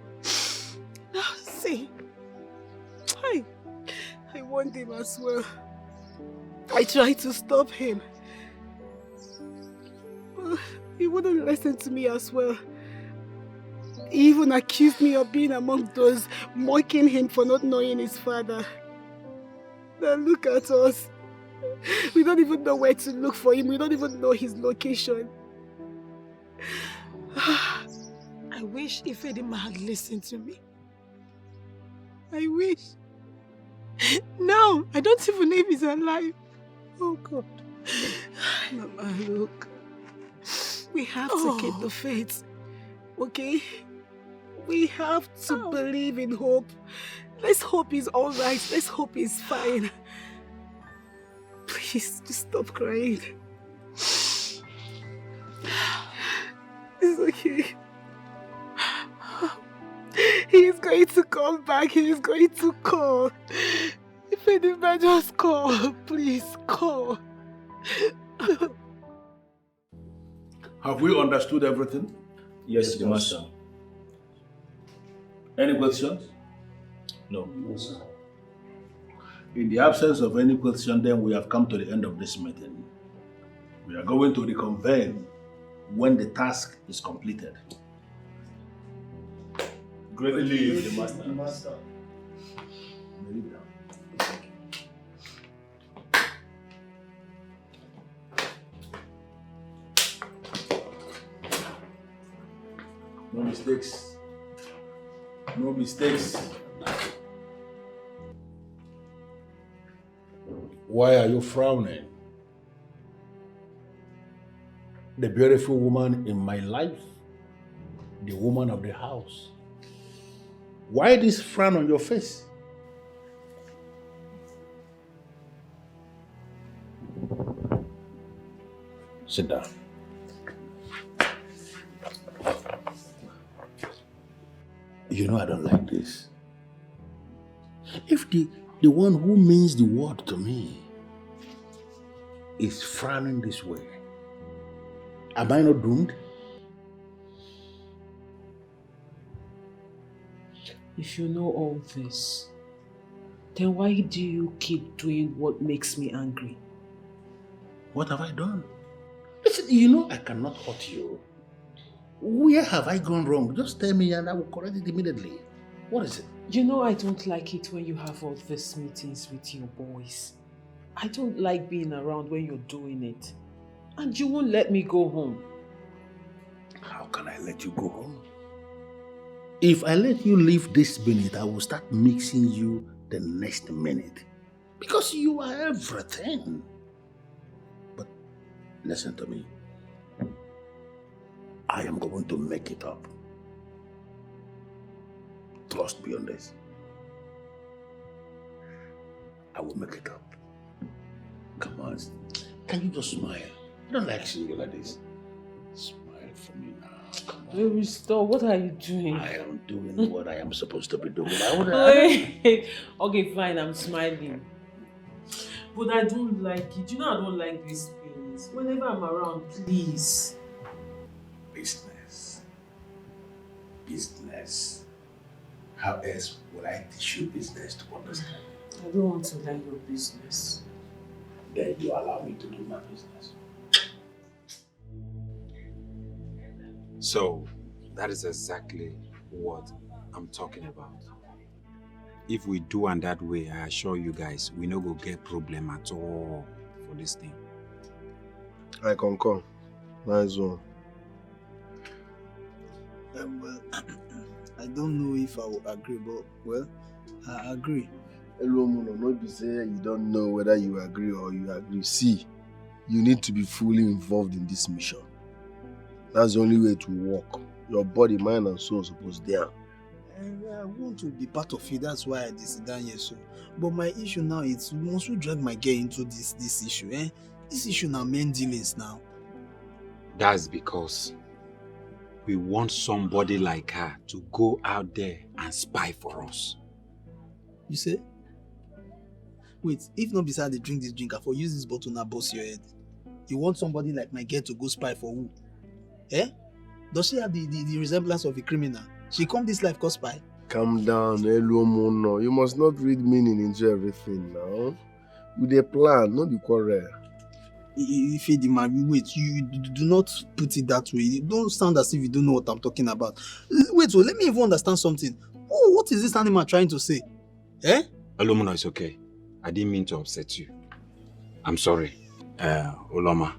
Now, see, I warned him as well. I tried to stop him. But he wouldn't listen to me as well. He even accused me of being among those mocking him for not knowing his father. Now look at us. We don't even know where to look for him. We don't even know his location. I wish Ifedima had listened to me. I wish. No, I don't even know if he's alive. Oh God. Mama, look. We have to keep the faith. Okay? We have to believe in hope. Let's hope he's alright. Let's hope he's fine. Please, just stop crying. It's okay. He's going to come back. He's going to call. If anybody just call, please call. Have we understood everything? Yes, Master. Any questions? No. No, sir. In the absence of any question, then we have come to the end of this meeting. We are going to reconvene when the task is completed. Greatly live the master. No mistakes. No mistakes. Why are you frowning? The beautiful woman in my life, the woman of the house. Why this frown on your face? Sit down. You know I don't like this. If the one who means the word to me is frowning this way, am I not doomed? If you know all this, then why do you keep doing what makes me angry? What have I done? Listen, you know I cannot hurt you. Where have I gone wrong? Just tell me and I will correct it immediately. What is it? You know I don't like it when you have all these meetings with your boys. I don't like being around when you're doing it. And you won't let me go home. How can I let you go home? If I let you leave this minute, I will start mixing you the next minute. Because you are everything. But listen to me. I am going to make it up. Trust me on this. I will make it up. Come on. Can you just smile? I don't like seeing you like this. Smile for me now. Come on. Baby, stop. What are you doing? I am doing what I am supposed to be doing. Wait. Okay, fine. I'm smiling. But I don't like it. You know I don't like these things. Whenever I'm around, please. Business. Business. How else will I teach you business to understand? I don't want to learn your business. Then you allow me to do my business. So, that is exactly what I'm talking about. If we do and that way, I assure you guys, we no go get problem at all for this thing. I concur. Nice one. Well, I don't know if I will agree, but well, I agree. Hello, Mono. Not be say you don't know whether you agree or you agree. See, you need to be fully involved in this mission. That's the only way to work. Your body, mind, and soul are supposed there. I want to be part of it. That's why I sit down here. So, but my issue now is once we drag my girl into this issue, this issue now main dealings now. That's because we want somebody like her to go out there and spy for us. You say? Wait, if not beside the drink this drink, I for use this bottle now bust your head. You want somebody like my girl to go spy for who? Eh? Does she have the resemblance of a criminal? She come this life cause spy? Calm down, hello, Mono. You must not read meaning into everything now. With a plan, not be quarrel. If you wait, you do not put it that way. You don't sound as if you don't know what I'm talking about. Wait, so let me even understand something. Oh, what is this animal trying to say? Eh? Olomona, it's okay. I didn't mean to upset you. I'm sorry. Oloma,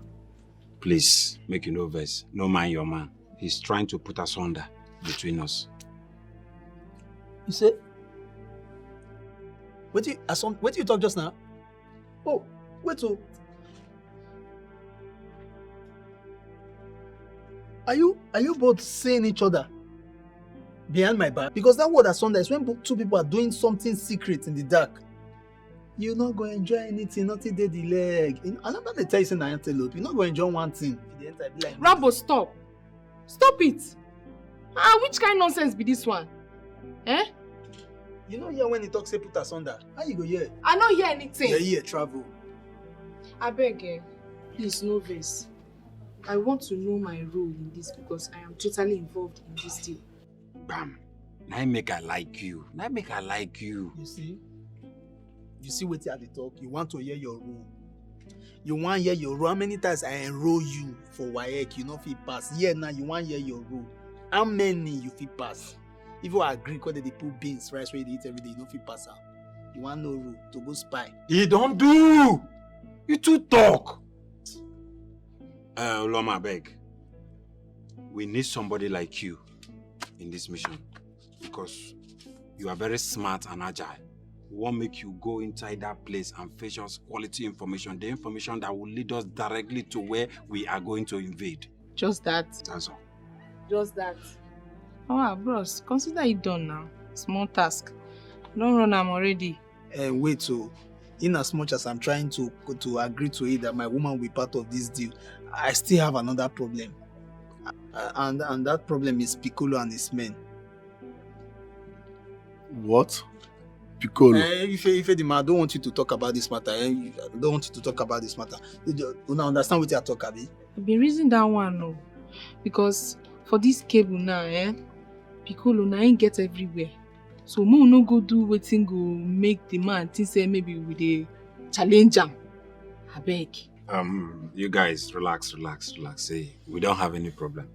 please, make you no vex. No mind your man. He's trying to put us under between us. You say? What do you talk just now? Oh, wait, so Are you both seeing each other behind my back? Because that word asunder is when two people are doing something secret in the dark. You're not going to enjoy anything, nothing dead the leg. I'm not going to tell you saying antelope. You're not going to enjoy one thing. Rambo, stop. Stop it. Which kind of nonsense be this one? Eh? You know here when he talks say put asunder. How you go here? I don't hear anything. Yeah, here, travel. I beg, please, no vex. I want to know my role in this because I am totally involved in this deal. Bam. Now make I like you. You see what you have to talk? You want to hear your role. You want to hear your role. How many times I enroll you for WAEC, you know if you pass? Yeah, now you want to hear your role. How many you fit pass? If you agree because they put beans, rice where they eat every day, you no fit pass out. You want no rule to go spy. He don't do. You too talk. Loma, beg. We need somebody like you in this mission because you are very smart and agile. We won't make you go inside that place and fetch us quality information, the information that will lead us directly to where we are going to invade. Just that. That's all. Just that. Oh, bros, consider it done now. Small task. Don't run, I'm already. Wait, so in as much as I'm trying to agree to it that my woman will be part of this deal, I still have another problem. And that problem is Piccolo and his men. What? Piccolo? If the man, I don't want you to talk about this matter. I don't want you to talk about this matter. You now understand what you are talking about? I've been reasoning that one, no. Because for this cable now, Piccolo now ain't get everywhere. So mo no go do wetin go make the man think say maybe we dey challenge him. I beg. You guys relax. Say we don't have any problem.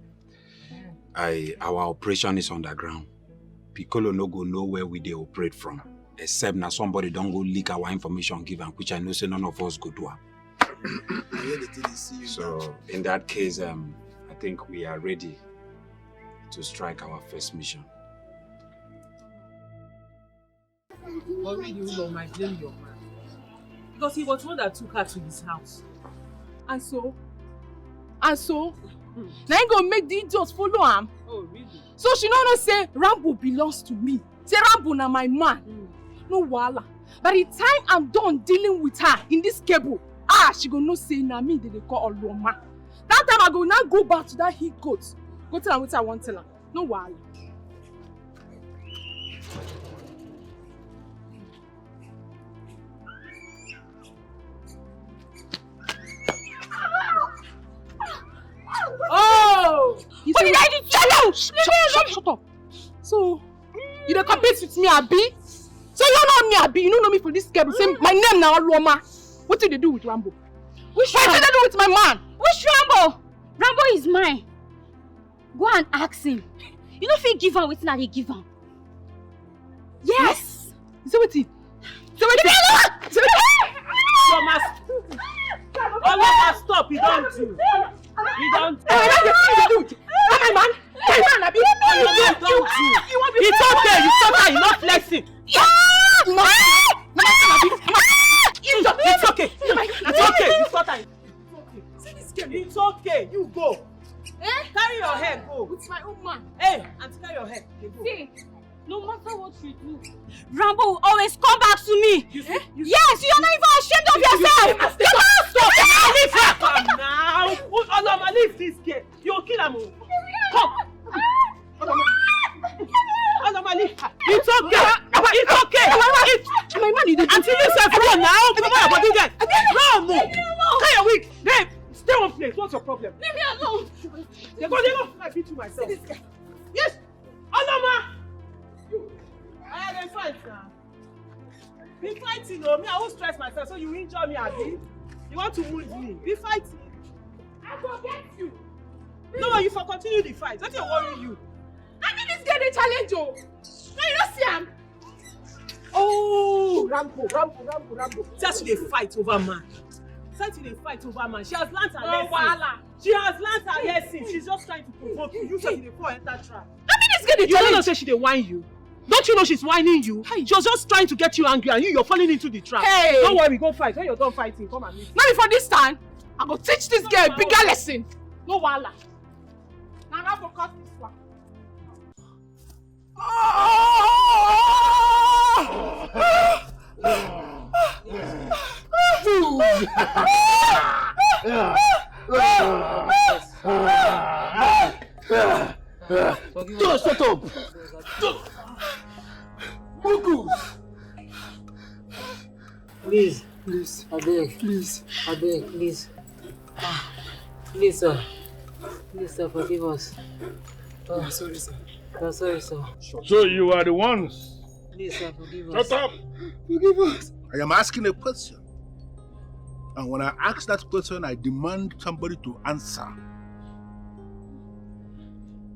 Our operation is underground. Piccolo no go know where we dey operate from. Except now somebody don't go leak our information give am, which I know say none of us go do am. So in that case, I think we are ready to strike our first mission. But really, Lord, I blame your man. Because he was the one that took her to his house. And so? Now you gonna make the idiots follow him? Oh, really? So she don't say Rambo belongs to me. Say Rambo na my man. No wala. By the time I'm done dealing with her in this cable, she gonna know say na me they call Oloma. That time I go now go back to that he goat. Go tell her what I want to tell her. No wala. Oh! What did I do? Shut up! So, you don't compete with me, Abi? So you don't know me, Abi? You don't know me for this cable. Say my name now, Roma. What did they do with Rambo? What did they do with my man? Which Rambo? Rambo is mine. Go and ask him. You know if he give her wetin I dey give am. Yes. Say wetin? Oloma, stop! You don't do. You don't do. My man. You don't do. It's okay. You stop her. You're not flexing. It's okay. It's okay. You stop her. It's okay. You go. Carry your head. Go. With my own man. Hey, and carry your head. Go. See, no matter what you do, Rambo will always come back to me. Yes, you're not even ashamed of yourself. Leave her now. Oloma, leave this girl. You'll kill her. Come. Oloma, leave her. It's okay. It's okay. My man, you did. Until you say run now. People are body girl. Run, move. Carry your wig. Babe, stay one place. What's your problem? Leave me alone. They go. I beat you myself. Yes. Oloma. I fight now. Be fighting, me. I won't stress myself, so you injure me, Abi. You want to wound me? Be fighting. I will get you. No, you for continue the fight. Don't worry you. I mean this girl they challenge you. No, you don't see him. Oh, Rambo. Just they fight over man. She has learned her lesson. She has learned her lesson. She's just trying to provoke you. You say they fall enter trap. I mean this girl they challenge. You don't know say she dey whine you. Don't you know she's whining you? Hey. She was just trying to get you angry and you're falling into the trap. Hey. Don't worry, go fight. When you're done fighting, come and meet me. Not before this time. I'm going to teach this girl a bigger lesson. No wala. Now I'm going to cut this one. Just shut up. Please, I beg. Please, sir, forgive us. I'm sorry, sir. I'm sorry, sir. So you are the ones. Please, sir, forgive us. Shut up. Forgive us. I am asking a question. And when I ask that question, I demand somebody to answer.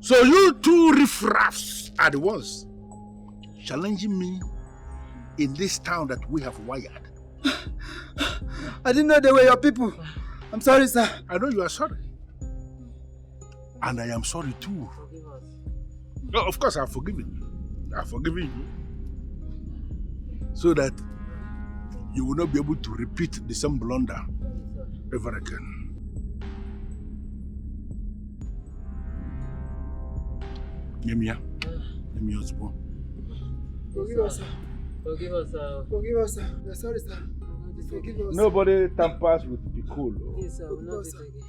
So you two riffraffs are the ones challenging me in this town that we have wired. I didn't know they were your people. I'm sorry, sir. I know you are sorry. And I am sorry too. No, of course I've forgiven you. I've forgiven you. So that you will not be able to repeat the same blunder ever again. Nemia. Nemia Osbo. Forgive us, sir. Forgive us, sir. Forgive us, sir. We're sorry, sir. Forgive us. Nobody tampers with Piccolo. Please, sir. We'll not do it again.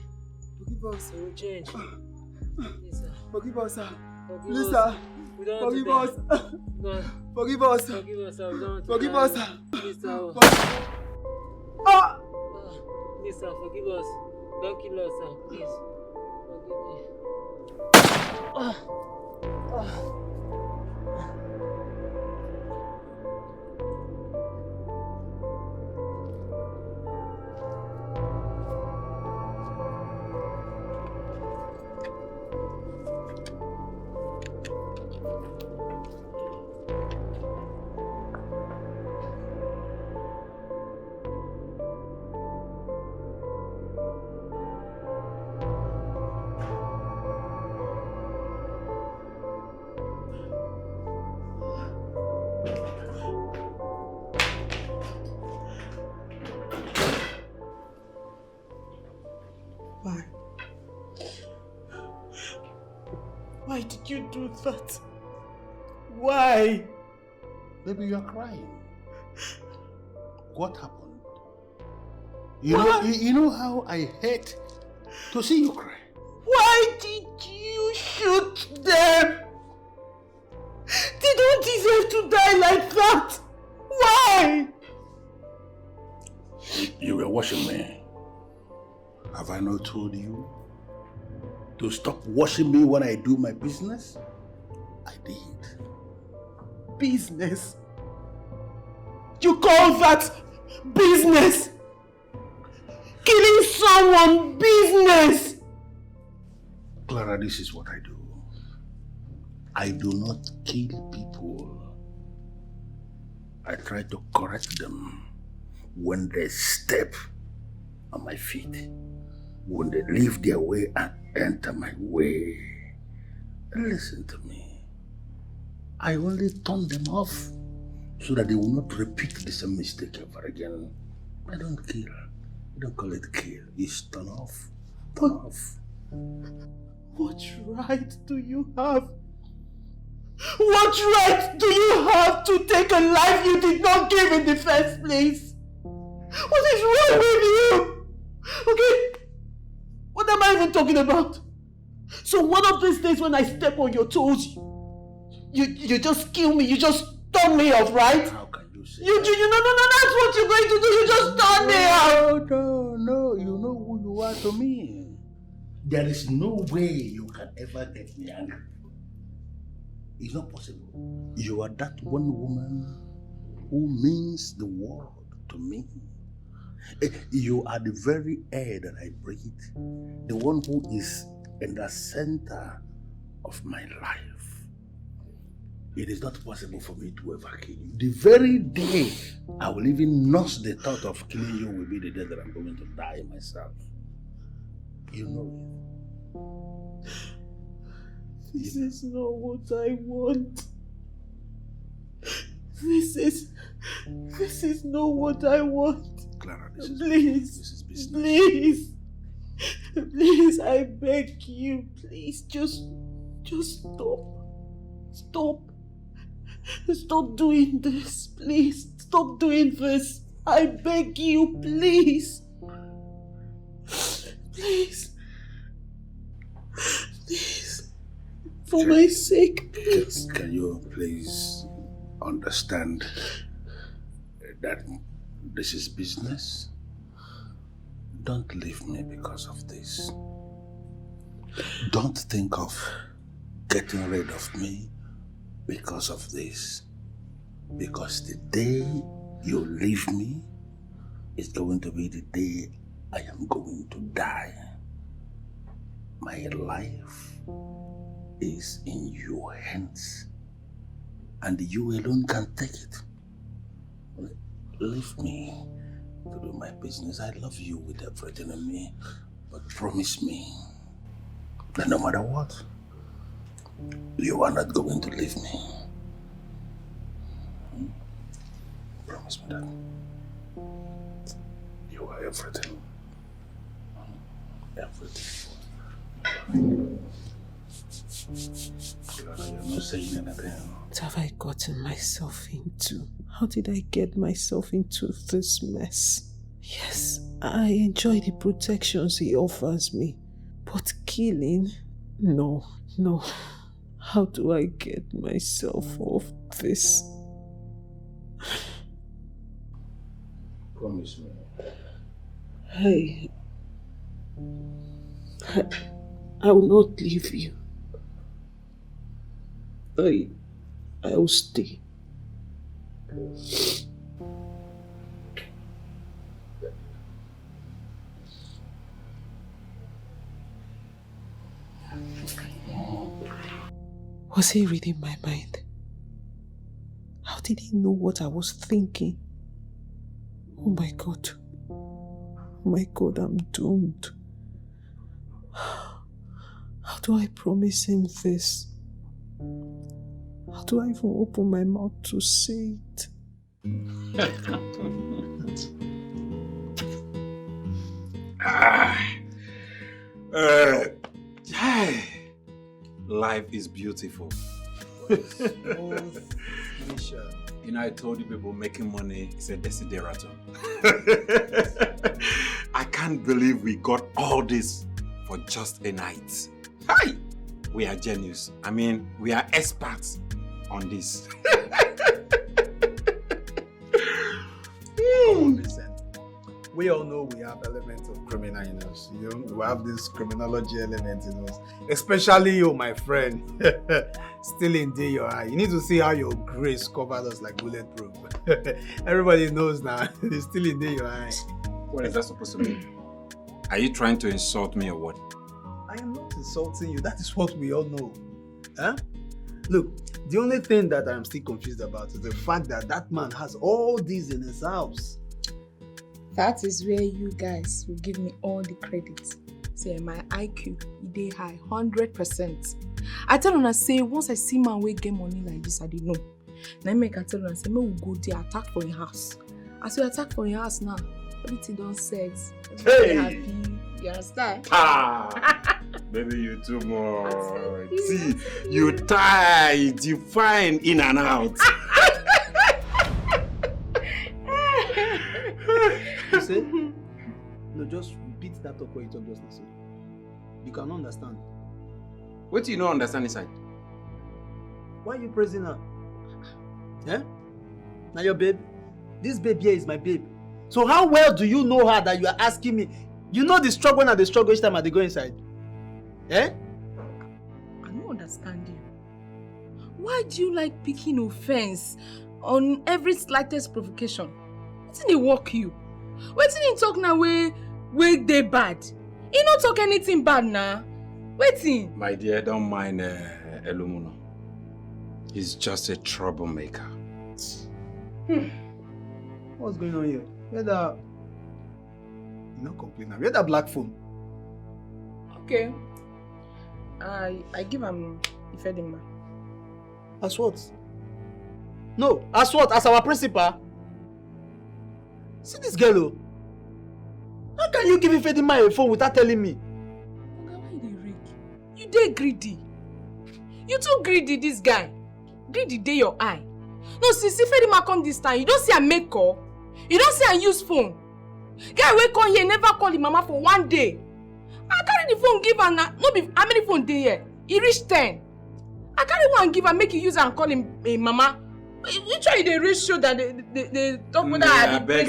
Forgive us. We will change. Please, sir. Forgive us, sir. Forgive Please, us. sir. We don't Forgive want us. to die. No. Forgive us. Forgive us, sir. We don't want to Forgive die. us, sir. Please, sir. Ah! Please, sir. Forgive us. Don't kill us, sir. Please. Forgive me. Why? Why did you do that? Why? Baby, you are crying. What happened? You know how I hate to see you cry. Why did you shoot them? They don't deserve to die like that. Why? You were watching me. Have I not told you to stop watching me when I do my business? I did. Business? You call that business? Killing someone business? Clara, this is what I do. I do not kill people. I try to correct them when they step on my feet. When they leave their way and enter my way. Listen to me. I only turn them off so that they will not repeat the same mistake ever again. I don't kill. I don't call it kill. It's turn off. Turn off. What right do you have? What right do you have to take a life you did not give in the first place? What is wrong with you? Okay? What am I even talking about? So one of these days when I step on your toes, you just kill me, you just turn me off, right? How can you say no, that's what you're going to do, you just turn me off. No, you know who you are to me. There is no way you can ever get me angry. It's not possible. You are that one woman who means the world to me. You are the very air that I breathe, the one who is in the center of my life. It is not possible for me to ever kill you. The very day I will even nurse the thought of killing you will be the day that I'm going to die myself. You know it. This is not what I want. This is not what I want. Clara, this is Please, I beg you, please, just stop. Stop doing this, please. Stop doing this. I beg you, please. Please. For my sake, please. Can you please understand that this is business? Don't leave me because of this. Don't think of getting rid of me because of this. Because the day you leave me is going to be the day I am going to die. My life is in your hands. And you alone can take it. Leave me to do my business. I love you with everything in me. But promise me that no matter what, you are not going to leave me. Promise me that. You are everything. Everything. You're not saying anything. What have I gotten myself into? How did I get myself into this mess? Yes, I enjoy the protections he offers me. But killing? No. How do I get myself off this? Promise I me. will not leave you. I will stay. Was he reading my mind? How did he know what I was thinking? Oh my God. Oh my God, I'm doomed. How do I promise him this? How do I even open my mouth to say it? Life is beautiful. You know, I told you people making money is a desideratum. I can't believe we got all this for just a night. Hi! We are genius. I mean, we are experts on this. Listen, we all know we have elements of criminal in us. You know, we have this criminology element in us. Especially you, my friend. Still in day your eye. You need to see how your grace covered us like bulletproof. Everybody knows now. It's still in day your eye. What is that supposed to mean? Are you trying to insult me or what? I am not insulting you. That is what we all know. Huh? Look, the only thing that I'm still confused about is the fact that that man has all these in his house. That is where you guys will give me all the credit. Say my IQ, they high, 100%. I tell you, I say once I see man wey get money like this, I don't know. Now I make I tell you, I say me will go there attack for your house. As we attack for your house now, everything done set. Hey! Happy. You understand? Baby, you too much. See, you tight, you fine in and out. You say? No, just repeat that talk what you talk just now. You cannot understand. What do you not understand inside? Why are you praising her? Eh? Now your babe? This babe here is my babe. So how well do you know her that you are asking me? You know the struggle and the struggle each time I go inside. Eh? I don't understand you. Why do you like picking offense on every slightest provocation? Wetin dey work you? Wetin you talk now wey dey bad? You no talk anything bad now. Wetin? My dear, don't mind Elumuno. He's just a troublemaker. What's going on here? Where the... You not complain now. Where that black phone? Okay. I give him Ifedima. As what? No, as what? As our principal? See this girl, oh. How can you give Ifedima a phone without telling me? You dey greedy. You too greedy, this guy. Greedy dey your eye. No, since Ifedima come this time, you don't see a make call. You don't see a use phone. Guy wey come here never call him mama for 1 day. I carry the phone give her now. No be how many phone dey here? He reach 10. I carry one give her make you use her and call him mama. Which one dey ratio that they talk with her at the beg.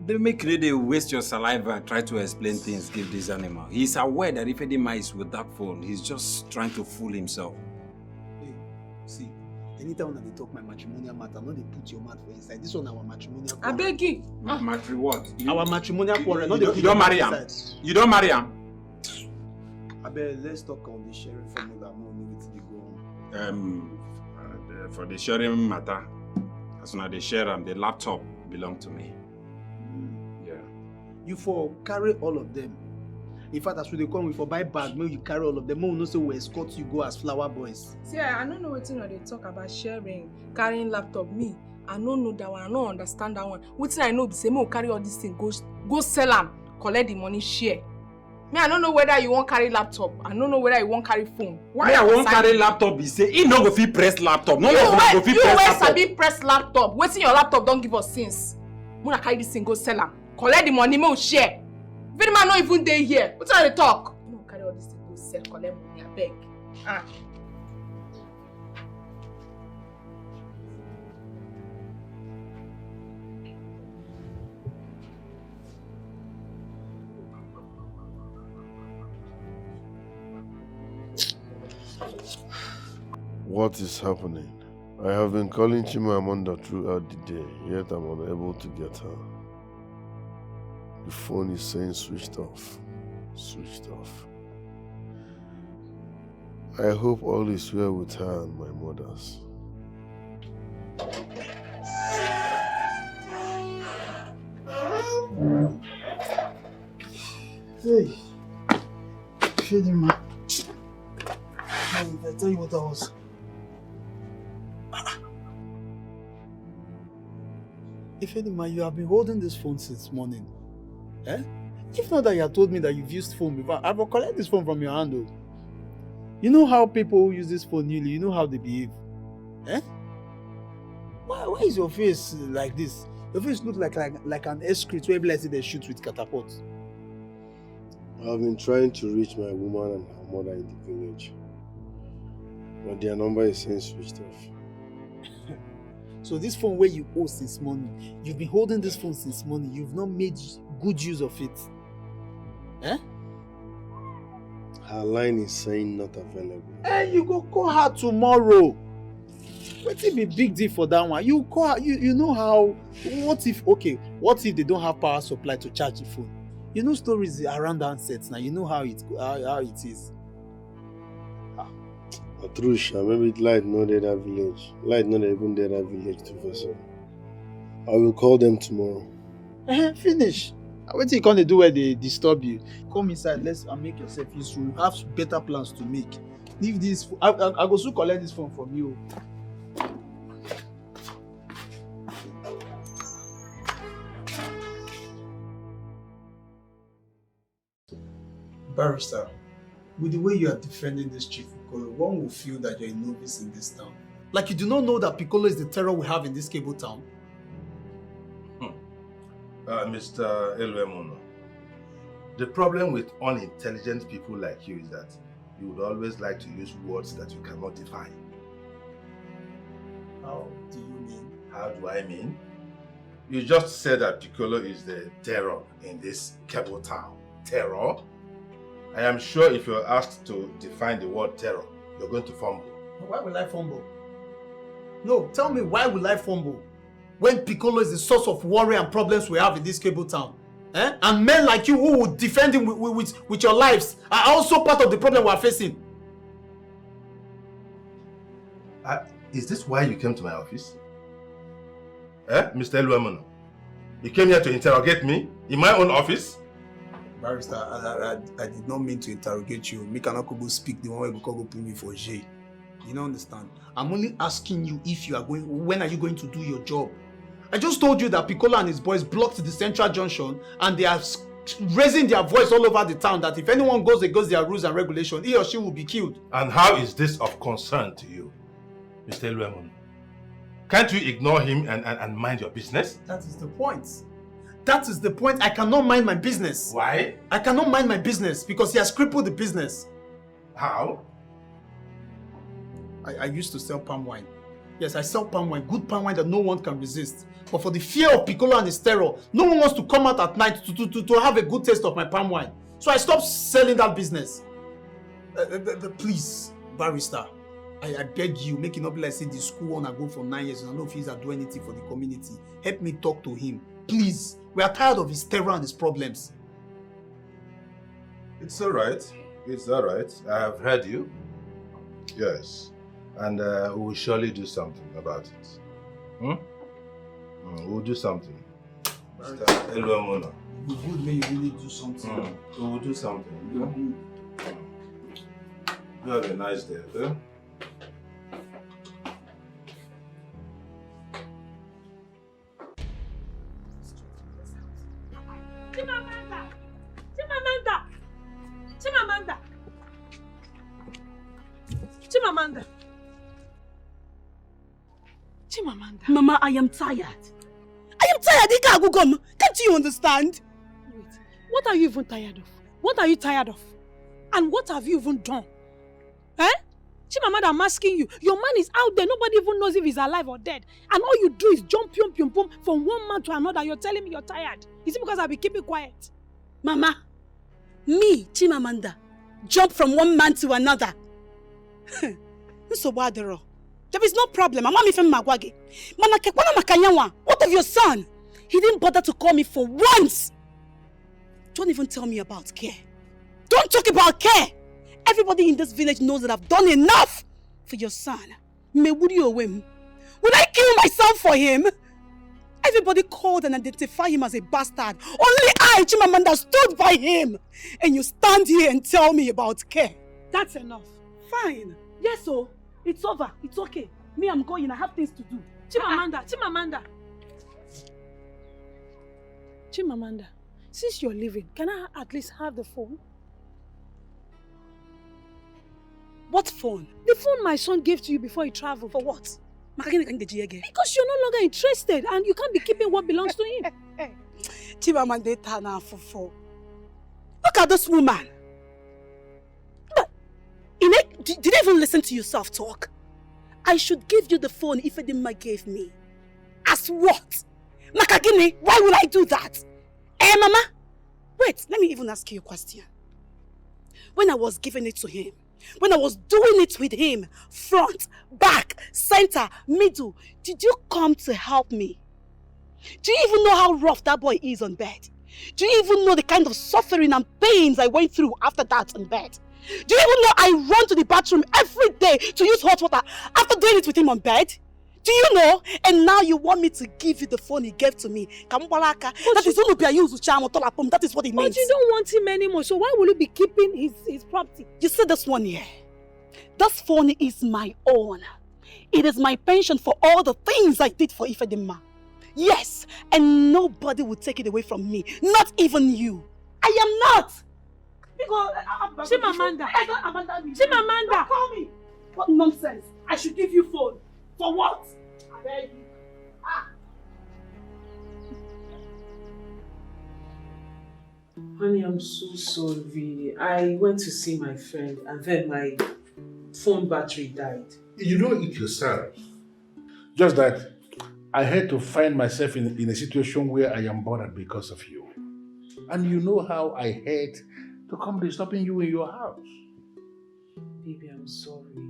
They make they waste your saliva, try to explain things, give this animal. He's aware that if Edima is with that phone, he's just trying to fool himself. Hey, see, anytime when they talk my matrimonial matter, no they put your mouth for inside. This one our matrimonial quarrel. I beg you. Matri what? Our matrimonial quarrel, no they put you your don't mouth marry him. inside. You don't marry him. I bet let's talk on the sharing formula more need to go on. For the sharing matter, as soon as they share them, the laptop belong to me. Yeah. You for carry all of them. In fact, as we come, we for buy bag, maybe you carry all of them. More no say we escort you go as flower boys. See, I don't know what they talk about sharing, carrying laptop. Me, I don't know that one. I don't understand that one. What I know, say me carry all these things, go sell them, collect the money, share. Me, I don't know whether you won't carry laptop. I don't know whether you won't carry phone. Why I won't carry laptop? He say he no go fit press laptop. No, you go fit press laptop. Sabi press laptop. Waiting your laptop don't give us since. Muna carry this thing, go sell them, collect the money, me share. Very man not even dey here. What are they talk? No carry all this thing, go sell, collect money, I beg. Ah. What is happening? I have been calling Chimamanda throughout the day, yet I'm unable to get her. The phone is saying switched off. Switched off. I hope all is well with her and my mothers. Hey, feeding man. I tell you what I was. If any man, you have been holding this phone since morning. Eh? If not that you have told me that you've used phone before, I will collect this phone from your hand. Though. You know how people who use this phone newly, you know how they behave. Eh? Why is your face like this? Your face looks like an excrete where every they shoot with catapult. I've been trying to reach my woman and her mother in the village, but their number is saying switched off. So this phone where you owe since morning, you've been holding this phone since morning, you've not made good use of it. Eh? Her line is saying not available. Hey, you go call her tomorrow. What if be big deal for that one? You call her, you know how, what if they don't have power supply to charge the phone? You know stories around handsets now, you know how it is. Atrusha, maybe light not there that village. Light not even there that village to vessel. I will call them tomorrow. Finish. What you gonna do where they disturb you? Come inside, let's make yourself useful. You have better plans to make. Leave this. I go soon collect this phone from you. Barrister, with the way you are defending this chief Piccolo, one will feel that you're a novice in this town. Like you do not know that Piccolo is the terror we have in this cable town. Mr. Elwemono, the problem with unintelligent people like you is that you would always like to use words that you cannot define. How do you mean? How do I mean? You just said that Piccolo is the terror in this cable town. Terror? I am sure if you're asked to define the word terror, you're going to fumble. Why will I fumble? No, tell me, why will I fumble? When Piccolo is the source of worry and problems we have in this cable town. Eh? And men like you who would defend him with your lives are also part of the problem we are facing. Is this why you came to my office? Mr. Elwemono? You came here to interrogate me in my own office? Barrister, I did not mean to interrogate you. Me cannot go speak the one way because go put me for jail. You don't understand? I'm only asking you if you are when are you going to do your job? I just told you that Piccolo and his boys blocked the central junction and they are raising their voice all over the town that if anyone goes against their rules and regulations, he or she will be killed. And how is this of concern to you, Mr. Elwemono? Can't you ignore him and mind your business? That is the point. That is the point. I cannot mind my business. Why? I cannot mind my business because he has crippled the business. How? I used to sell palm wine. Yes, I sell palm wine, good palm wine that no one can resist. But for the fear of Piccolo and his terror, no one wants to come out at night to have a good taste of my palm wine. So I stopped selling that business. Please, Barrister, I beg you, make it not be like say the school one I go for 9 years and I don't know if he's do anything for the community. Help me talk to him. Please, we are tired of his terror and his problems. It's all right. It's all right. I have heard you. Yes. And we will surely do something about it. We'll do something. Mr. Eluamona. Good way you really do something. We will do something. You have a nice day, okay? Chimamanda! Chimamanda! Chimamanda! Chimamanda! Chimamanda! Mama, I am tired. I am tired. Ikagugom. Can't you understand? Wait, what are you even tired of? What are you tired of? And what have you even done? Eh? Chimamanda, I'm asking you. Your man is out there. Nobody even knows if he's alive or dead. And all you do is jump, from one man to another. You're telling me you're tired. Is it because I've been keeping quiet? Mama, me, Chimamanda, jump from one man to another. There is no problem. I'm not even magwagi. What of your son? He didn't bother to call me for once. Don't even tell me about care. Don't talk about care. Everybody in this village knows that I've done enough for your son. Would I kill myself for him? Everybody called and identified him as a bastard. Only I, Chimamanda, stood by him. And you stand here and tell me about care. That's enough. Fine. Yes, so it's over. It's okay. Me, I'm going. I have things to do. Chimamanda, since you're leaving, can I at least have the phone? What phone? The phone my son gave to you before he traveled. For what? Because you're no longer interested and you can't be keeping what belongs to him. Chimamanda, look at this woman. Did you even listen to yourself talk? I should give you the phone if Edima gave me. As what? Makagini, why will I do that? Mama? Wait, let me even ask you a question. When I was giving it to him, when I was doing it with him, front, back, center, middle, did you come to help me? Do you even know how rough that boy is on bed? Do you even know the kind of suffering and pains I went through after that on bed? Do you even know I run to the bathroom every day to use hot water after doing it with him on bed? Do you know? And now you want me to give you the phone he gave to me. That is what it means. But you don't want him anymore, so why will you be keeping his property? You see this one here? This phone is my own. It is my pension for all the things I did for Ifedima. Yes, and nobody will take it away from me. Not even you. I am not. Chimamanda. Chimamanda. Don't call me. What nonsense. I should give you phone. For what? I beg you. Honey, I'm so sorry. I went to see my friend and then my phone battery died. You know it yourself. Just that I had to find myself in a situation where I am bothered because of you. And you know how I hate to come disturbing you in your house. Baby, I'm sorry.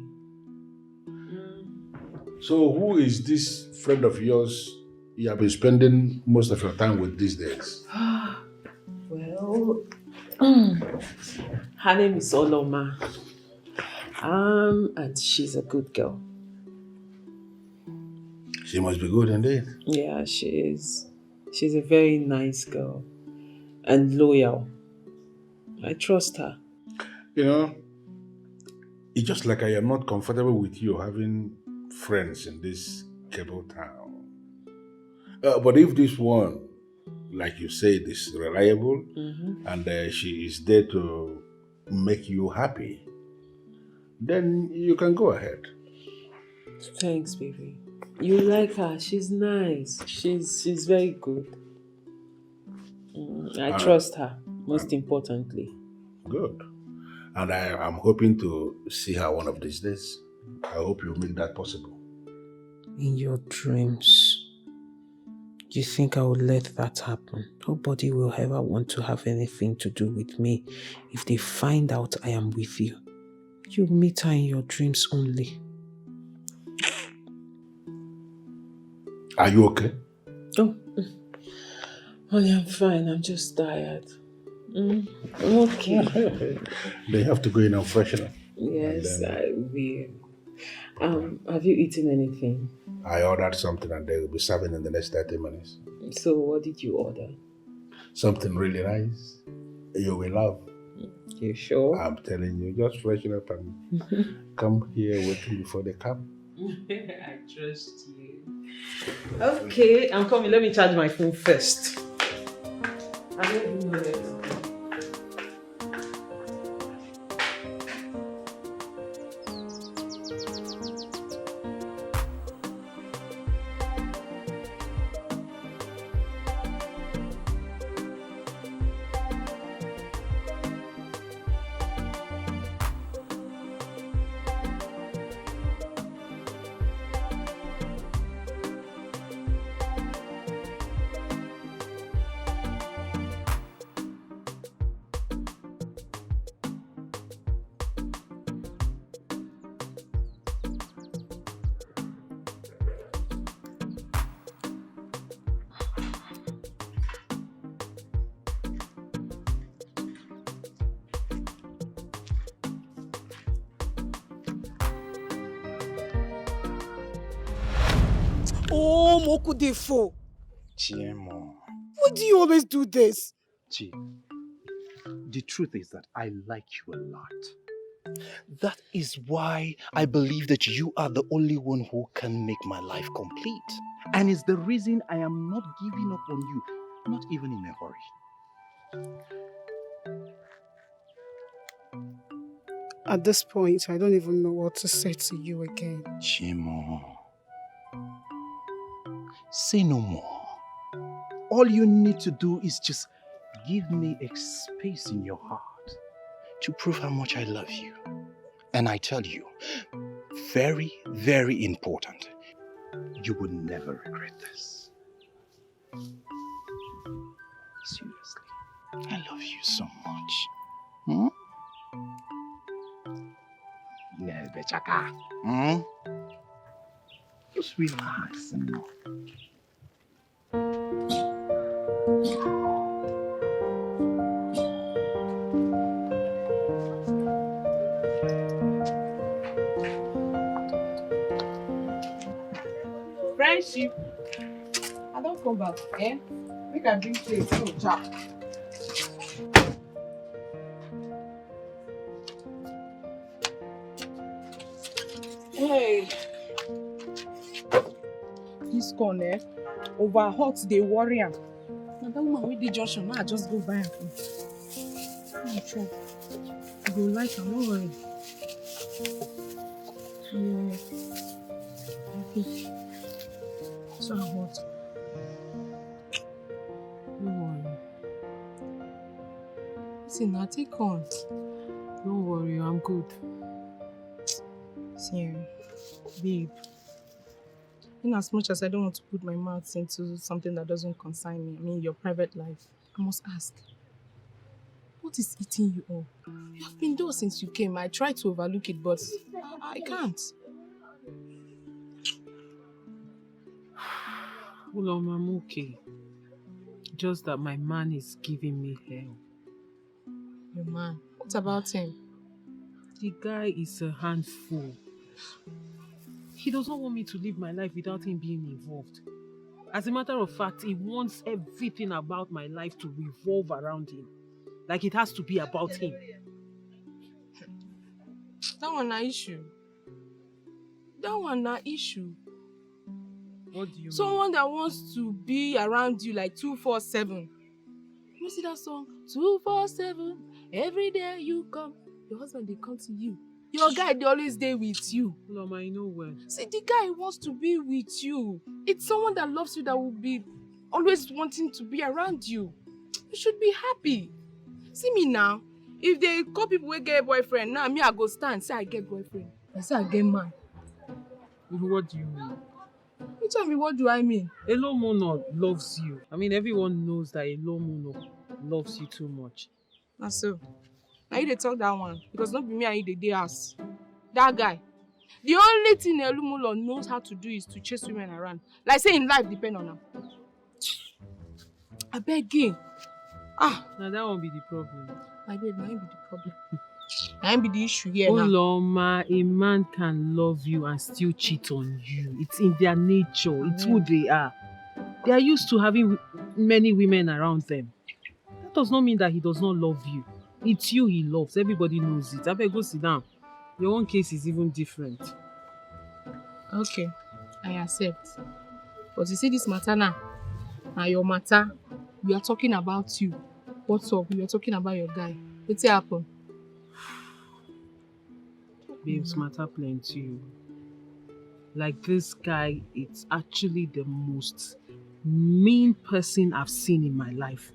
So who is this friend of yours you have been spending most of your time with these days? Well, her name is Oloma. And she's a good girl. She must be good indeed. Yeah, she is. She's a very nice girl and loyal. I trust her. You know, it's just like I am not comfortable with you having friends in this cable town. But if this one, like you said, is reliable and she is there to make you happy, then you can go ahead. Thanks, baby. You like her. She's nice. She's very good. I trust her, most importantly. Good. And I'm hoping to see her one of these days. I hope you make that possible. In your dreams, you think I would let that happen? Nobody will ever want to have anything to do with me if they find out I am with you. You meet her in your dreams only. Are you okay? Oh, honey, I'm fine. I'm just tired. Okay. They have to go in and freshen up. Yes, I will. Have you eaten anything? I ordered something and they will be serving in the next 30 minutes. So what did you order? Something really nice. You will love. You sure? I'm telling you, just freshen up and come here waiting before they come. I trust you. Okay, I'm coming. Let me charge my phone first. I don't even know where to go. Oh, Mokudefo. Chiemo. Why do you always do this? Chi, the truth is that I like you a lot. That is why I believe that you are the only one who can make my life complete. And it's the reason I am not giving up on you, not even in a hurry. At this point, I don't even know what to say to you again. Chimo, say no more. All you need to do is just give me a space in your heart to prove how much I love you. And I tell you, very, very important, you will never regret this. Seriously, I love you so much. Hmm? Hmm? Just relax. Friendship. I don't come back, eh? Make I bring plate, no chop. Hey. This corn, over hot, they worry am. Now that woman with the junction, I just go buy am. No chop. I go like am, no worry. Okay. So hot. No worry. Listen, now take on. Don't worry, I'm good. See, babe. In as much as I don't want to put my mouth into something that doesn't concern me, I mean your private life, I must ask. What is eating you up? You have been there since you came. I tried to overlook it, but I can't. Well, I'm okay. Just that my man is giving me hell. Your man? What about him? The guy is a handful. He doesn't want me to live my life without him being involved. As a matter of fact, he wants everything about my life to revolve around him. Like it has to be about him. That one na issue. That one na issue. What do you Someone that wants to be around you like 247. You see that song? 247, every day you come. Your husband, they come to you. Your guy, they always there with you. Mama, I know well. See, the guy wants to be with you. It's someone that loves you that will be always wanting to be around you. You should be happy. See me now. If they call people who get a boyfriend, now me I go stand, say I get boyfriend. I say I get man. What do you mean? You tell me, what do I mean? Elomono loves you. I mean, everyone knows that Elomono loves you too much. That's so. Now you dey talk that one because not be me and you dey ass. That guy. The only thing Elomono knows how to do is to chase women around. Like saying life depend on him. I beg you. Now that won't be the problem. My babe, that ain't be the problem. That be the issue here now. Uloma, a man can love you and still cheat on you. It's in their nature. It's who they are. They are used to having many women around them. That does not mean that he does not love you. It's you he loves. Everybody knows it. I better go sit down. Your own case is even different. Okay, I accept. But you see this matter now, your matter, we are talking about you. What's up? We are talking about your guy. What's happened? Babes matter plenty. Like this guy, it's actually the most mean person I've seen in my life.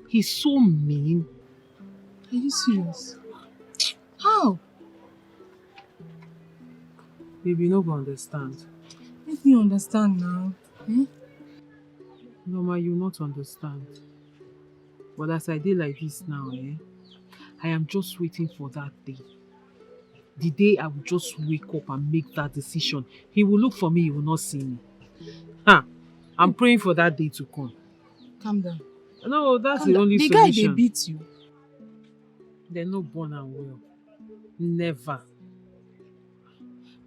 He's so mean. Are you serious? How? Baby, you no go understand. Make me understand now. No, ma, you not understand. But as I did like this now, I am just waiting for that day. The day I will just wake up and make that decision. He will look for me, he will not see me. I'm praying for that day to come. Calm down. No, that's Calm the down. only the solution. The guy, they beat you. They're not born and well. Never.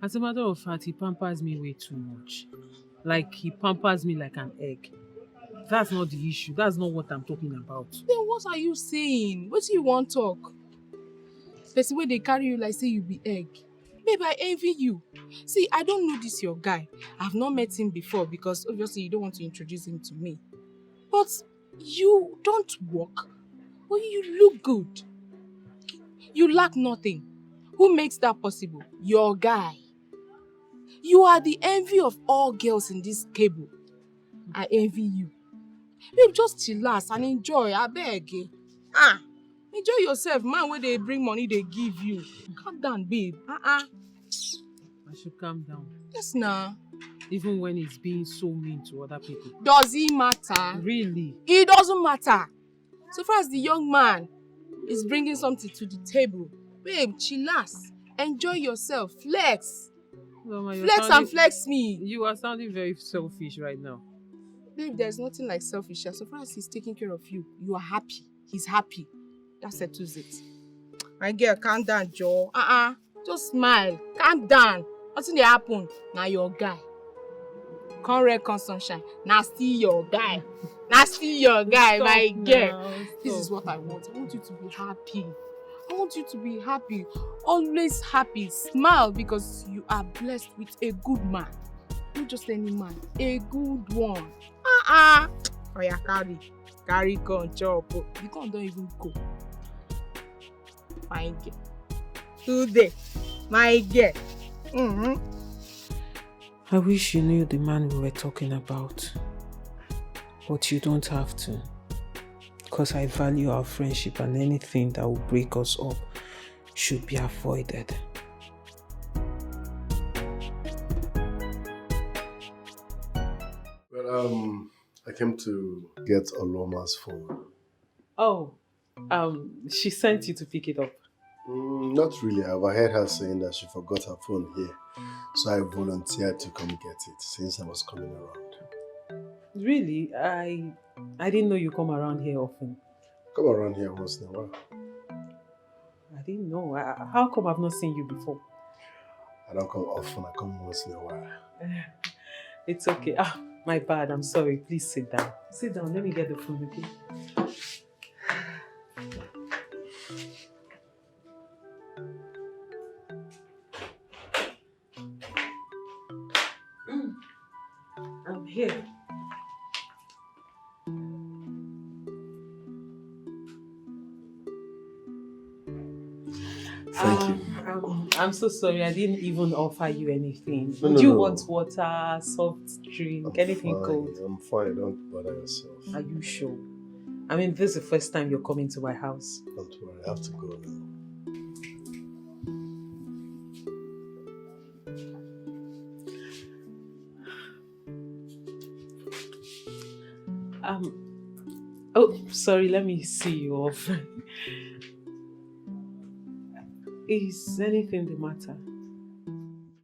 As a matter of fact, he pampers me way too much. Like, he pampers me like an egg. That's not the issue. That's not what I'm talking about. Then what are you saying? What do you want to talk? Person where they carry you like say you be egg. Babe, I envy you. See, I don't know this your guy. I've not met him before because obviously you don't want to introduce him to me. But you don't work, but you look good. You lack nothing. Who makes that possible? Your guy. You are the envy of all girls in this cable. I envy you. Babe, just chillax and enjoy, I beg. Enjoy yourself, man, where they bring money they give you. Calm down, babe. I should calm down. Yes, nah. Even when he's being so mean to other people. Does it matter? Really? It doesn't matter. So far as the young man is bringing something to the table, babe, chillax. Enjoy yourself. Flex. Well, And flex me. You are sounding very selfish right now. Babe, there's nothing like selfish. So far as he's taking care of you, you are happy. He's happy. That settles it. My girl, calm down, Joe. Just smile. Calm down. Nothing dey happen. Now your guy. Come red, come sunshine. Now still your guy. My girl. This is what I want. I want you to be happy. I want you to be happy. Always happy. Smile because you are blessed with a good man. Not just any man. A good one. Oh yeah, carry con chop. The con don't even go. My girl. Today, my girl. I wish you knew the man we were talking about. But you don't have to. Because I value our friendship and anything that will break us up should be avoided. Well, I came to get Oloma's phone. Oh, she sent you to pick it up. Not really. I overheard her saying that she forgot her phone here. So I volunteered to come get it since I was coming around. Really? I didn't know you come around here often. Come around here once in a while. I didn't know. How come I've not seen you before? I don't come often. I come once in a while. It's okay. My bad. I'm sorry. Please sit down. Sit down. Let me get the phone, okay? I'm here. Thank you. I'm so sorry. I didn't even offer you anything. No, Do you no. want water, soft drink, anything cold? I'm fine. Don't bother yourself. Are you sure? I mean, this is the first time you're coming to my house. Don't worry. I have to go now. Oh, sorry. Let me see you off. Is anything the matter?